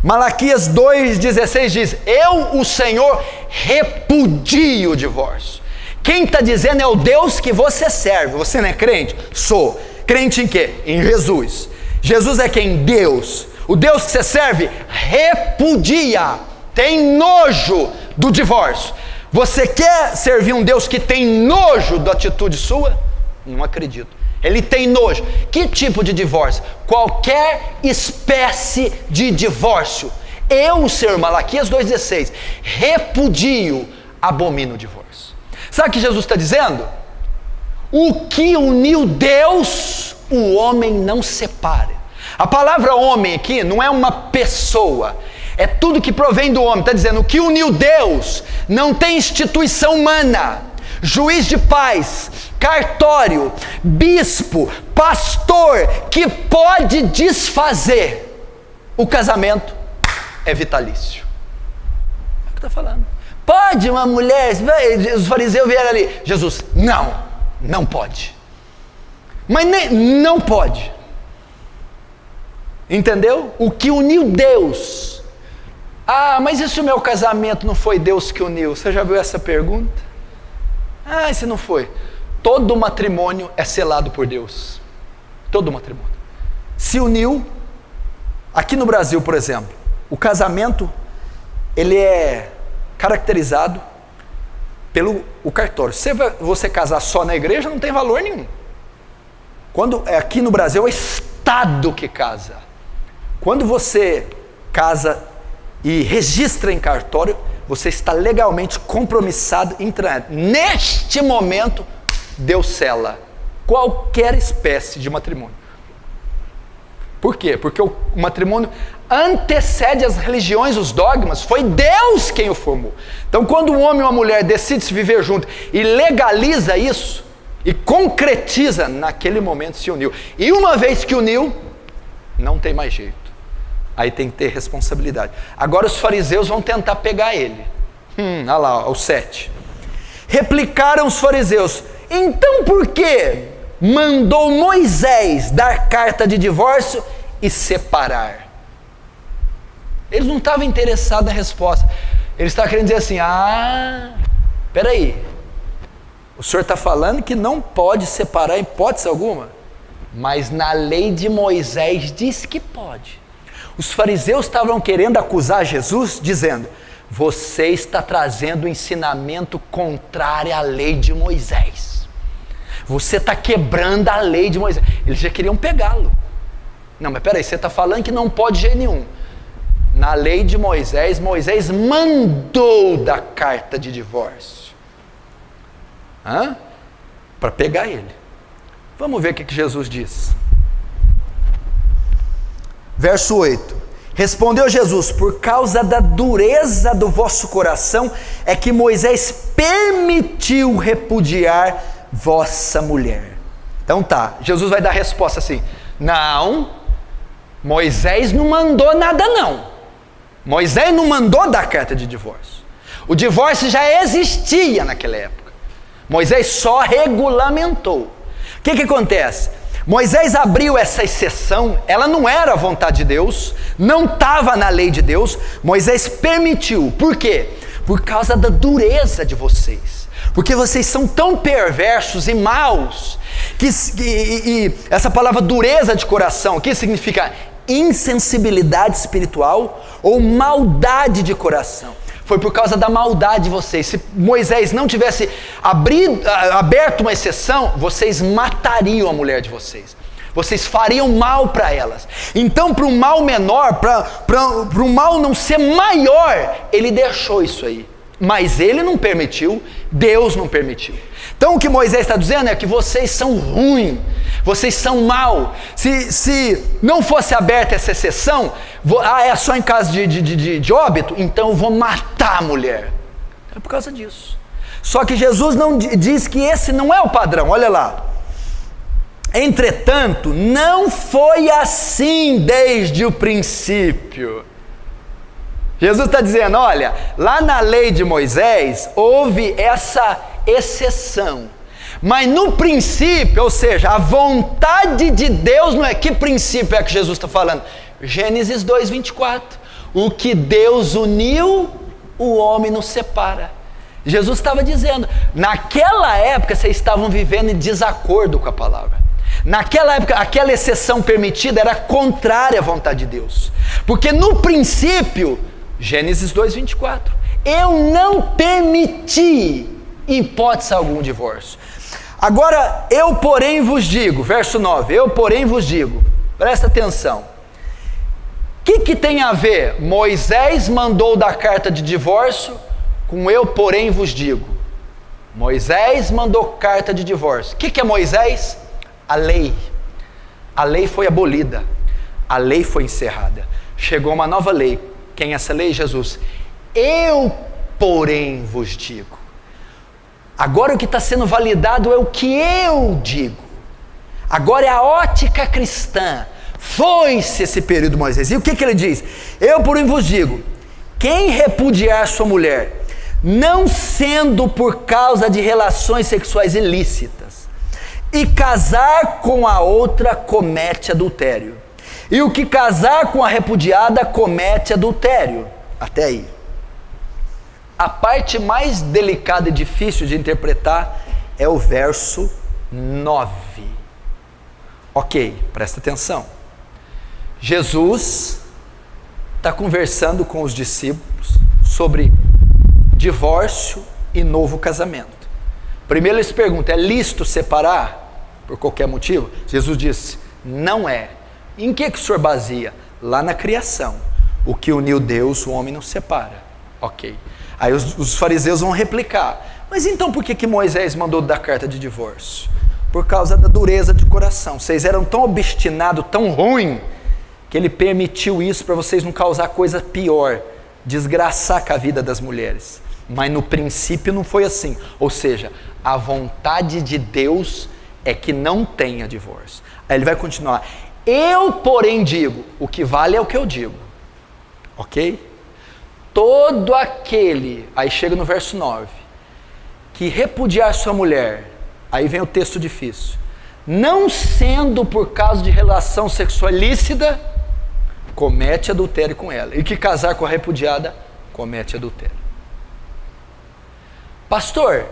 Malaquias 2,16 diz: eu, o Senhor, repudio o divórcio. Quem está dizendo é o Deus que você serve. Você não é crente? Sou. Crente em quê? Em Jesus. Jesus é quem? Deus. O Deus que você serve repudia, tem nojo do divórcio. Você quer servir um Deus que tem nojo da atitude sua? Não acredito. Ele tem nojo. Que tipo de divórcio? Qualquer espécie de divórcio. Eu, Senhor, Malaquias 2,16, repudio, abomino o divórcio. Sabe o que Jesus está dizendo? O que uniu Deus, o homem não separa. A palavra homem aqui não é uma pessoa, é tudo que provém do homem. Está dizendo: o que uniu Deus não tem instituição humana, juiz de paz, cartório, bispo, pastor, que pode desfazer. O casamento é vitalício. É o que está falando. Pode uma mulher, os fariseus vieram ali, Jesus, não pode. Mas não pode. Entendeu? O que uniu Deus. Ah, mas e se o meu casamento não foi Deus que uniu? Você já viu essa pergunta? Ah, e se não foi? Todo matrimônio é selado por Deus. Todo matrimônio. Se uniu, aqui no Brasil, por exemplo, o casamento, ele é caracterizado pelo cartório. Se você casar só na igreja, não tem valor nenhum. Quando aqui no Brasil é o Estado que casa. Quando você casa e registra em cartório, você está legalmente compromissado em entrar. Neste momento, Deus sela qualquer espécie de matrimônio. Por quê? Porque o matrimônio antecede as religiões, os dogmas. Foi Deus quem o formou. Então, quando um homem e uma mulher decidem se viver junto e legaliza isso e concretiza, naquele momento se uniu. E uma vez que uniu, não tem mais jeito. Aí tem que ter responsabilidade. Agora os fariseus vão tentar pegar ele. Olha lá, o 7. Replicaram os fariseus: então por que mandou Moisés dar carta de divórcio e separar? Eles não estavam interessados na resposta. Eles estavam querendo dizer assim: peraí, o senhor está falando que não pode separar em hipótese alguma, mas na lei de Moisés diz que pode. Os fariseus estavam querendo acusar Jesus, dizendo: você está trazendo um ensinamento contrário à lei de Moisés. Você está quebrando a lei de Moisés. Eles já queriam pegá-lo. Não, mas peraí, você está falando que não pode de jeito nenhum. Na lei de Moisés, Moisés mandou da carta de divórcio. Para pegar ele. Vamos ver o que Jesus diz. Verso 8. Respondeu Jesus: por causa da dureza do vosso coração é que Moisés permitiu repudiar vossa mulher. Então tá, Jesus vai dar a resposta assim: não, Moisés não mandou nada não. Moisés não mandou dar carta de divórcio. O divórcio já existia naquela época. Moisés só regulamentou. O que acontece? Moisés abriu essa exceção, ela não era a vontade de Deus, não estava na lei de Deus. Moisés permitiu. Por quê? Por causa da dureza de vocês. Porque vocês são tão perversos e maus E essa palavra dureza de coração, que significa insensibilidade espiritual ou maldade de coração. Foi por causa da maldade de vocês. Se Moisés não tivesse aberto uma exceção, vocês matariam a mulher de vocês. Vocês fariam mal para elas. Então, para um mal menor, para um mal não ser maior, ele deixou isso aí. Mas ele não permitiu, Deus não permitiu. Então o que Moisés está dizendo é que vocês são ruins, vocês são mal. Se não fosse aberta essa exceção, é só em caso de óbito, então eu vou matar a mulher. É por causa disso. Só que Jesus não diz que esse não é o padrão, olha lá. Entretanto, não foi assim desde o princípio. Jesus está dizendo, olha, lá na lei de Moisés, houve essa exceção. Mas no princípio, ou seja, a vontade de Deus não é, que princípio é que Jesus está falando? Gênesis 2:24. O que Deus uniu, o homem não separa. Jesus estava dizendo, naquela época vocês estavam vivendo em desacordo com a palavra. Naquela época, aquela exceção permitida era contrária à vontade de Deus. Porque no princípio, Gênesis 2:24, eu não permiti, em hipótese algum, divórcio. Agora, eu porém vos digo, verso 9, eu porém vos digo, presta atenção. O que tem a ver Moisés mandou dar carta de divórcio com eu porém vos digo? Moisés mandou carta de divórcio. O que é Moisés? A lei. A lei foi abolida. A lei foi encerrada. Chegou uma nova lei. Quem é essa lei? Jesus. Eu, porém, vos digo. Agora o que está sendo validado é o que eu digo. Agora é a ótica cristã. Foi-se esse período de Moisés. E o que ele diz? Eu, porém, vos digo, quem repudiar sua mulher, não sendo por causa de relações sexuais ilícitas, e casar com a outra, comete adultério. E o que casar com a repudiada, comete adultério. Até aí. A parte mais delicada e difícil de interpretar é o verso 9. Ok, presta atenção. Jesus está conversando com os discípulos sobre divórcio e novo casamento. Primeiro eles perguntam, é lícito separar por qualquer motivo? Jesus disse, não é. Em que o senhor baseia? Lá na criação. O que uniu Deus, o homem não separa. Ok. Aí os fariseus vão replicar, mas então por que Moisés mandou dar carta de divórcio? Por causa da dureza de coração. Vocês eram tão obstinados, tão ruim, que ele permitiu isso para vocês não causar coisa pior, desgraçar com a vida das mulheres. Mas no princípio não foi assim. Ou seja, a vontade de Deus é que não tenha divórcio. Aí ele vai continuar. Eu, porém, digo, o que vale é o que eu digo. Ok? Todo aquele, aí chega no verso 9, que repudiar sua mulher, aí vem o texto difícil, não sendo por causa de relação sexual ilícita, comete adultério com ela. E que casar com a repudiada, comete adultério. Pastor,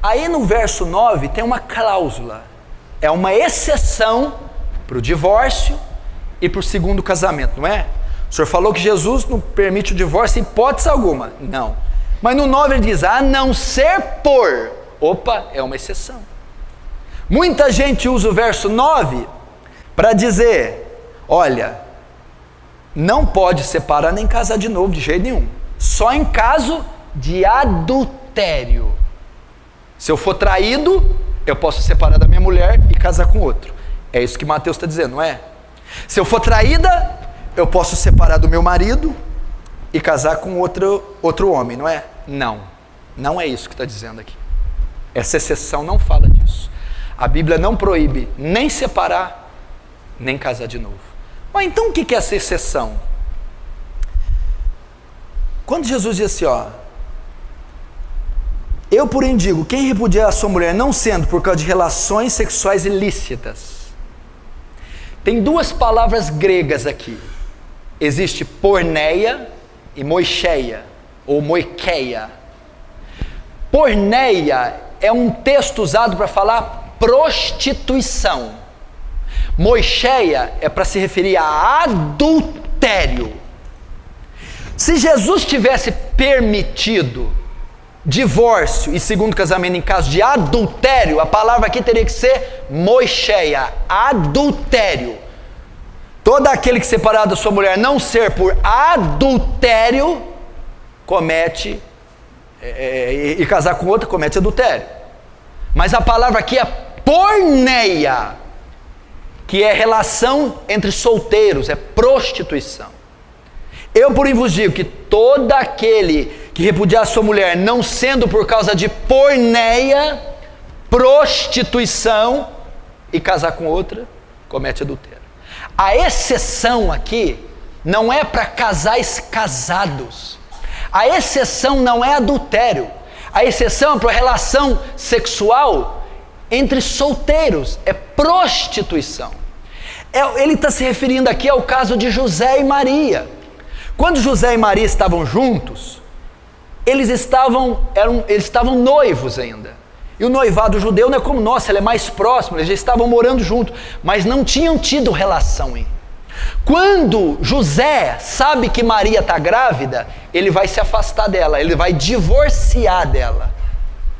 aí no verso 9 tem uma cláusula, é uma exceção para o divórcio e para o segundo casamento, não é? O senhor falou que Jesus não permite o divórcio em hipótese alguma. Não. Mas no 9 ele diz, a não ser por. Opa, é uma exceção. Muita gente usa o verso 9 para dizer, olha, não pode separar nem casar de novo de jeito nenhum. Só em caso de adultério. Se eu for traído, eu posso separar da minha mulher e casar com outro. É isso que Mateus está dizendo, não é? Se eu for traída, eu posso separar do meu marido e casar com outro homem, não é? Não, não é isso que está dizendo aqui. Essa exceção não fala disso. A Bíblia não proíbe nem separar, nem casar de novo. Mas então o que é essa exceção? Quando Jesus diz assim, ó, eu porém digo, quem repudiar a sua mulher não sendo por causa de relações sexuais ilícitas. Tem duas palavras gregas aqui. Existe porneia e moicheia, ou moikeia. Porneia é um texto usado para falar prostituição. Moicheia é para se referir a adultério. Se Jesus tivesse permitido divórcio e segundo casamento em caso de adultério, a palavra aqui teria que ser moicheia, adultério. Todo aquele que separar da sua mulher não ser por adultério, comete, e casar com outra, comete adultério. Mas a palavra aqui é porneia, que é relação entre solteiros, é prostituição. Eu, porém, vos digo que todo aquele que repudiar a sua mulher, não sendo por causa de porneia, prostituição, e casar com outra, comete adultério. A exceção aqui não é para casais casados. A exceção não é adultério. A exceção é para relação sexual entre solteiros, é prostituição. Ele está se referindo aqui ao caso de José e Maria. Quando José e Maria estavam juntos, eles estavam noivos ainda. E o noivado judeu não é como nós, ele é mais próximo, eles já estavam morando juntos, mas não tinham tido relação ainda. Quando José sabe que Maria está grávida, ele vai se afastar dela, ele vai divorciar dela.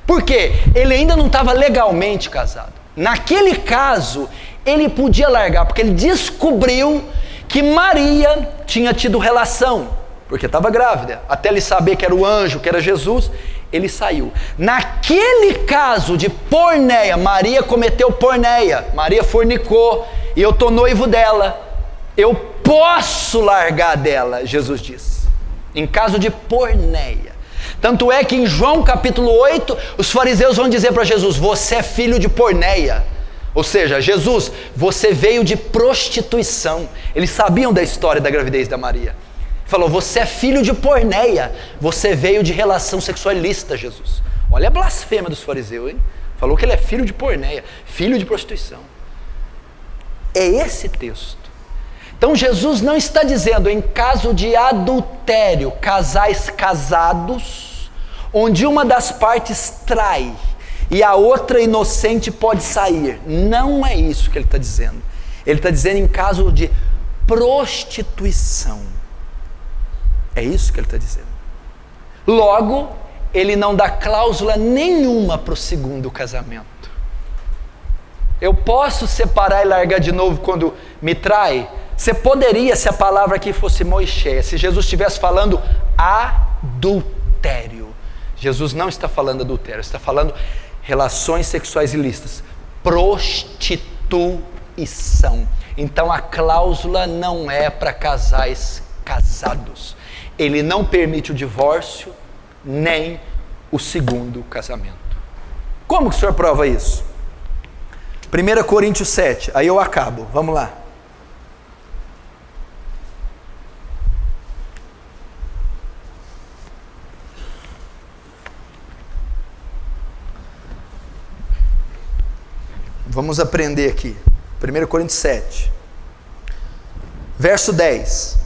Por quê? Ele ainda não estava legalmente casado. Naquele caso, ele podia largar, porque ele descobriu que Maria tinha tido relação, porque estava grávida, até ele saber que era o anjo, que era Jesus, ele saiu. Naquele caso de porneia, Maria cometeu porneia, Maria fornicou, e eu estou noivo dela, eu posso largar dela, Jesus disse, em caso de porneia. Tanto é que em João capítulo 8, os fariseus vão dizer para Jesus, você é filho de porneia. Ou seja, Jesus, você veio de prostituição. Eles sabiam da história da gravidez da Maria. Falou, você é filho de porneia, você veio de relação sexual ilícita, Jesus. Olha a blasfêmia dos fariseus, hein? Falou que ele é filho de porneia, filho de prostituição. É esse texto. Então Jesus não está dizendo em caso de adultério, casais casados, onde uma das partes trai, e a outra inocente pode sair. Não é isso que ele está dizendo. Ele está dizendo em caso de prostituição. É isso que ele está dizendo. Logo, ele não dá cláusula nenhuma para o segundo casamento. Eu posso separar e largar de novo quando me trai? Você poderia, se a palavra aqui fosse moicheia, se Jesus estivesse falando adultério. Jesus não está falando adultério, está falando relações sexuais ilícitas, prostituição. Então a cláusula não é para casais casados. Ele não permite o divórcio, nem o segundo casamento. Como que o senhor prova isso? 1 Coríntios 7, aí eu acabo, vamos lá. Vamos aprender aqui, 1 Coríntios 7, verso 10.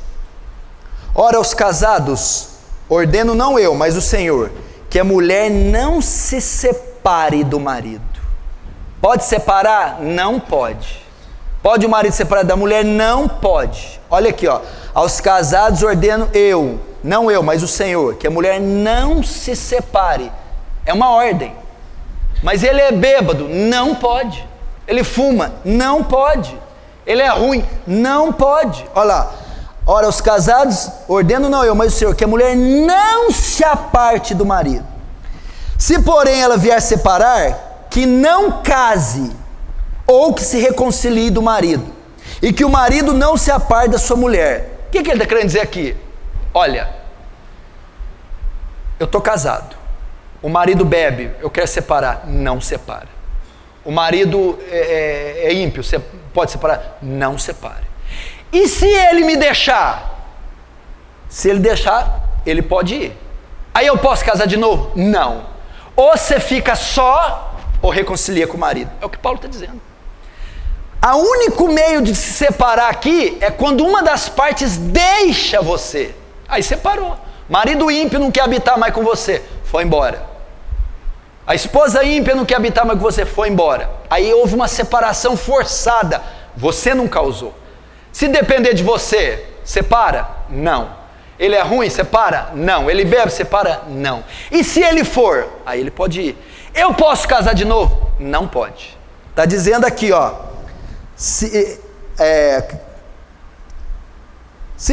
Ora, aos casados, ordeno não eu, mas o Senhor, que a mulher não se separe do marido. Pode separar? Não pode. Pode o marido separar da mulher? Não pode. Olha aqui, ó. Aos casados ordeno eu, não eu, mas o Senhor, que a mulher não se separe. É uma ordem. Mas ele é bêbado? Não pode. Ele fuma? Não pode. Ele é ruim? Não pode. Olha lá. Ora, aos casados, ordeno não eu, mas o Senhor, que a mulher não se aparte do marido. Se, porém, ela vier separar, que não case, ou que se reconcilie do marido, e que o marido não se aparte da sua mulher. O que ele está querendo dizer aqui? Olha, eu estou casado, o marido bebe, eu quero separar, não separa. O marido é ímpio, você pode separar? Não separe. E se ele me deixar? Se ele deixar, ele pode ir. Aí eu posso casar de novo? Não. Ou você fica só, ou reconcilia com o marido. É o que Paulo está dizendo. O único meio de se separar aqui é quando uma das partes deixa você. Aí separou. Marido ímpio não quer habitar mais com você, foi embora. A esposa ímpia não quer habitar mais com você, foi embora. Aí houve uma separação forçada. Você não causou. Se depender de você, separa? Não. Ele é ruim? Separa? Não. Ele bebe? Separa? Não. E se ele for? Aí ele pode ir. Eu posso casar de novo? Não pode. Está dizendo aqui, ó. Se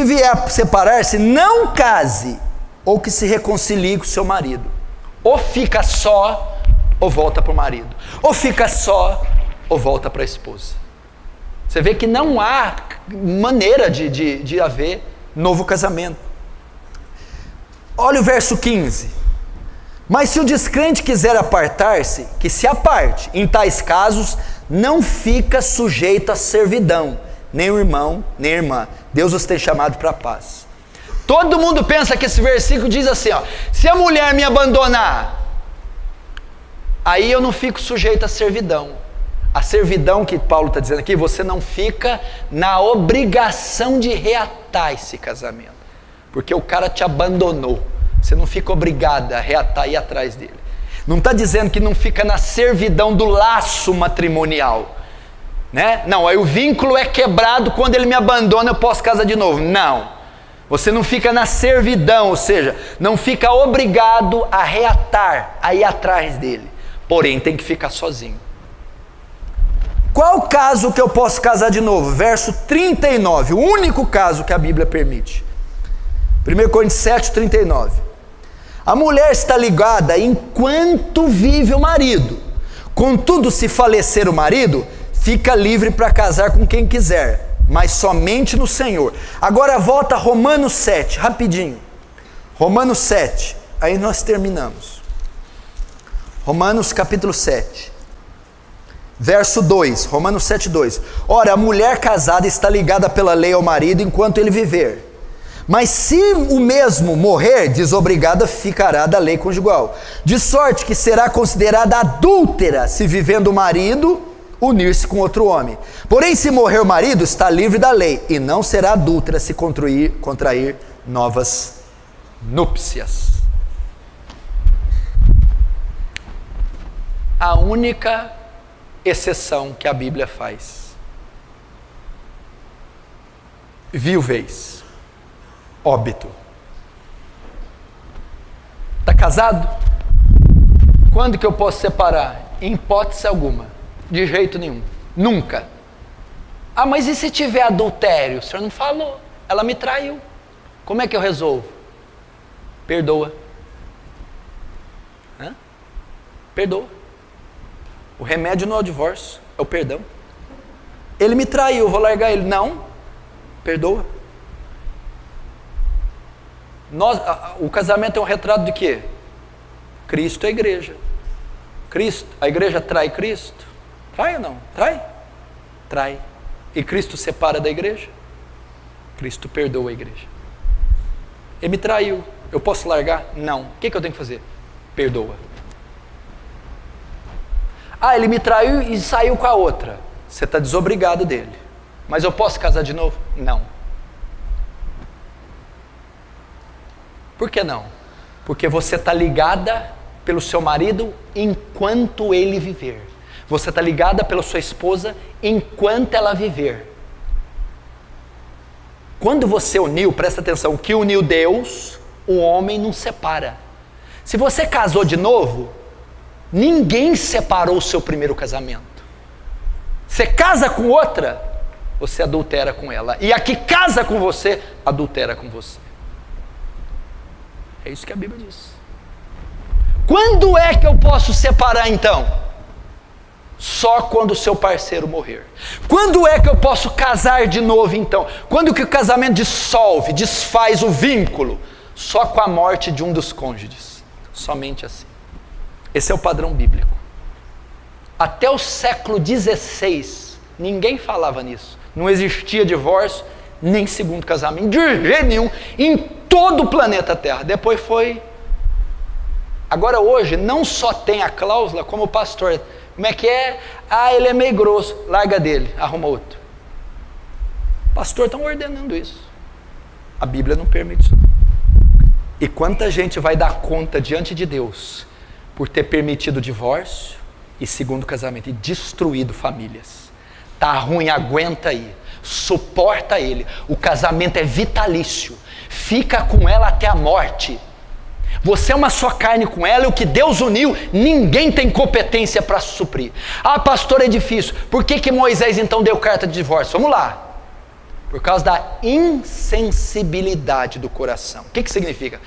vier a separar-se, não case, ou que se reconcilie com seu marido. Ou fica só, ou volta para o marido. Ou fica só, ou volta para a esposa. Você vê que não há maneira de haver novo casamento. Olha o verso 15. Mas se o descrente quiser apartar-se, que se aparte. Em tais casos, não fica sujeito à servidão, nem o irmão, nem a irmã. Deus os tem chamado para a paz. Todo mundo pensa que esse versículo diz assim, ó, se a mulher me abandonar, aí eu não fico sujeito à servidão. A servidão que Paulo está dizendo aqui, você não fica na obrigação de reatar esse casamento, porque o cara te abandonou. Você não fica obrigado a reatar e ir atrás dele. Não está dizendo que não fica na servidão do laço matrimonial, né? Não, aí o vínculo é quebrado, quando ele me abandona eu posso casar de novo. Não, você não fica na servidão, ou seja, não fica obrigado a reatar, a ir atrás dele, porém tem que ficar sozinho. Qual caso que eu posso casar de novo? Verso 39, o único caso que a Bíblia permite. 1 Coríntios 7, 39. A mulher está ligada enquanto vive o marido. Contudo, se falecer o marido, fica livre para casar com quem quiser, mas somente no Senhor. Agora volta a Romanos 7, rapidinho. Romanos 7, aí nós terminamos. Romanos capítulo 7. Verso 2, Romanos 7, 2. Ora, a mulher casada está ligada pela lei ao marido enquanto ele viver. Mas se o mesmo morrer, desobrigada ficará da lei conjugal. De sorte que será considerada adúltera se vivendo o marido unir-se com outro homem. Porém, se morrer o marido, está livre da lei, e não será adúltera se contrair novas núpcias. A única exceção que a Bíblia faz: viuvez, óbito. Está casado? Quando que eu posso separar? Em hipótese alguma, de jeito nenhum, nunca. Ah, mas e se tiver adultério? O senhor não falou, ela me traiu, como é que eu resolvo? Perdoa. Perdoa. O remédio não é o divórcio, é o perdão. Ele me traiu, eu vou largar ele. Não, perdoa. O casamento é um retrato de quê? Cristo é a igreja. A igreja trai Cristo? Trai ou não? Trai? Trai. E Cristo separa da igreja? Cristo perdoa a igreja. Ele me traiu, eu posso largar? Não. O que eu tenho que fazer? Perdoa. Ah, ele me traiu e saiu com a outra. Você está desobrigado dele. Mas eu posso casar de novo? Não. Por que não? Porque você está ligada pelo seu marido enquanto ele viver. Você está ligada pela sua esposa enquanto ela viver. Quando você uniu, presta atenção, o que uniu Deus, o homem não separa. Se você casou de novo, ninguém separou o seu primeiro casamento. Você casa com outra, você adultera com ela. E a que casa com você, adultera com você. É isso que a Bíblia diz. Quando é que eu posso separar então? Só quando o seu parceiro morrer. Quando é que eu posso casar de novo então? Quando que o casamento dissolve, desfaz o vínculo? Só com a morte de um dos cônjuges. Somente assim. Esse é o padrão bíblico. Até o século XVI, ninguém falava nisso. Não existia divórcio, nem segundo casamento, de jeito nenhum, em todo o planeta Terra. Depois foi... Agora hoje, não só tem a cláusula, como o pastor. Como é que é? Ah, ele é meio grosso, larga dele, arruma outro. Pastor, estão ordenando isso. A Bíblia não permite isso. E quanta gente vai dar conta diante de Deus por ter permitido o divórcio, e segundo casamento, e destruído famílias. Tá ruim, aguenta aí, suporta ele. O casamento é vitalício, fica com ela até a morte. Você é uma só carne com ela, e o que Deus uniu, ninguém tem competência para suprir. Ah, pastor, é difícil. Por que Moisés então deu carta de divórcio? Vamos lá. Por causa da insensibilidade do coração. O que significa?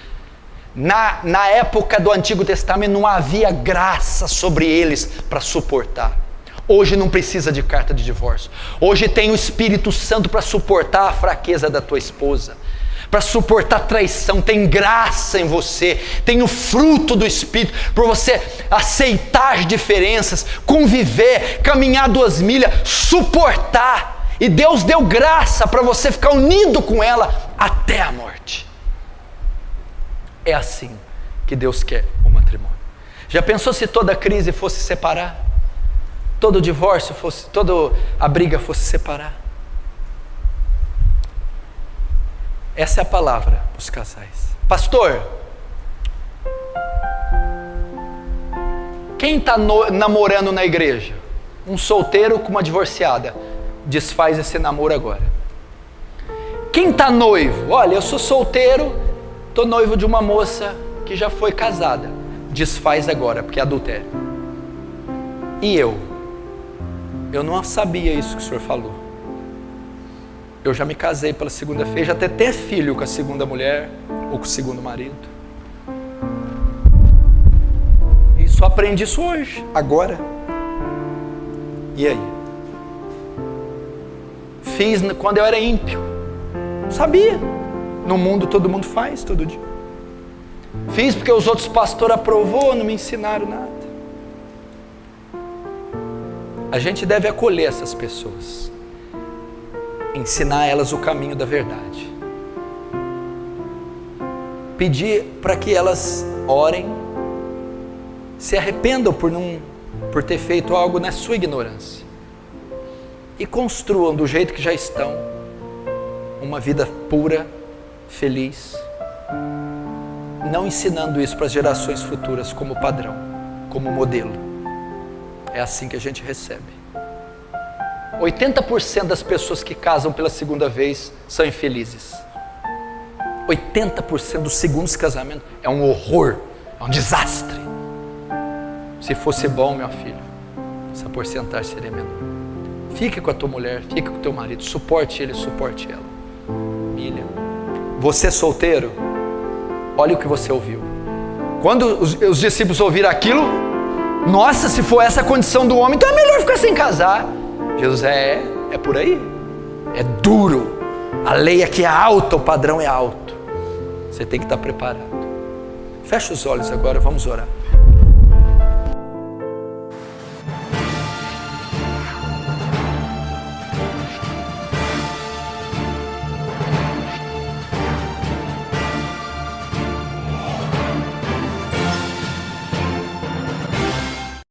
Na época do Antigo Testamento não havia graça sobre eles para suportar. Hoje não precisa de carta de divórcio. Hoje tem o Espírito Santo para suportar a fraqueza da tua esposa, para suportar traição. Tem graça em você, tem o fruto do Espírito, para você aceitar diferenças, conviver, caminhar 2 milhas, suportar. E Deus deu graça para você ficar unido com ela até a morte. É assim que Deus quer o matrimônio. Já pensou se toda crise fosse separar? Todo divórcio fosse, toda a briga fosse separar? Essa é a palavra para os casais. Pastor, quem está namorando na igreja? Um solteiro com uma divorciada. Desfaz esse namoro agora. Quem está noivo? Olha, eu sou solteiro, estou noivo de uma moça que já foi casada. Desfaz agora, porque é adultério. E eu não sabia isso que o senhor falou. Eu já me casei pela segunda vez, já até ter filho com a segunda mulher ou com o segundo marido. E só aprendi isso hoje, agora. E aí? Fiz quando eu era ímpio. Sabia. No mundo todo mundo faz todo dia. Fiz porque os outros pastores aprovou, não me ensinaram nada. A gente deve acolher essas pessoas, ensinar elas o caminho da verdade, pedir para que elas orem, se arrependam por ter feito algo na sua ignorância e construam do jeito que já estão uma vida pura, feliz, não ensinando isso para as gerações futuras como padrão, como modelo. É assim que a gente recebe. 80% das pessoas que casam pela segunda vez são infelizes. 80% dos segundos casamentos é um horror, é um desastre. Se fosse bom, meu filho, essa porcentagem seria menor. Fique com a tua mulher, fique com o teu marido, suporte ele, suporte ela. Milha. Você solteiro, olha o que você ouviu. Quando os discípulos ouviram aquilo, nossa, se for essa a condição do homem, então é melhor ficar sem casar. Jesus é por aí. É duro. A lei aqui é alta, o padrão é alto. Você tem que estar preparado. Fecha os olhos agora, vamos orar.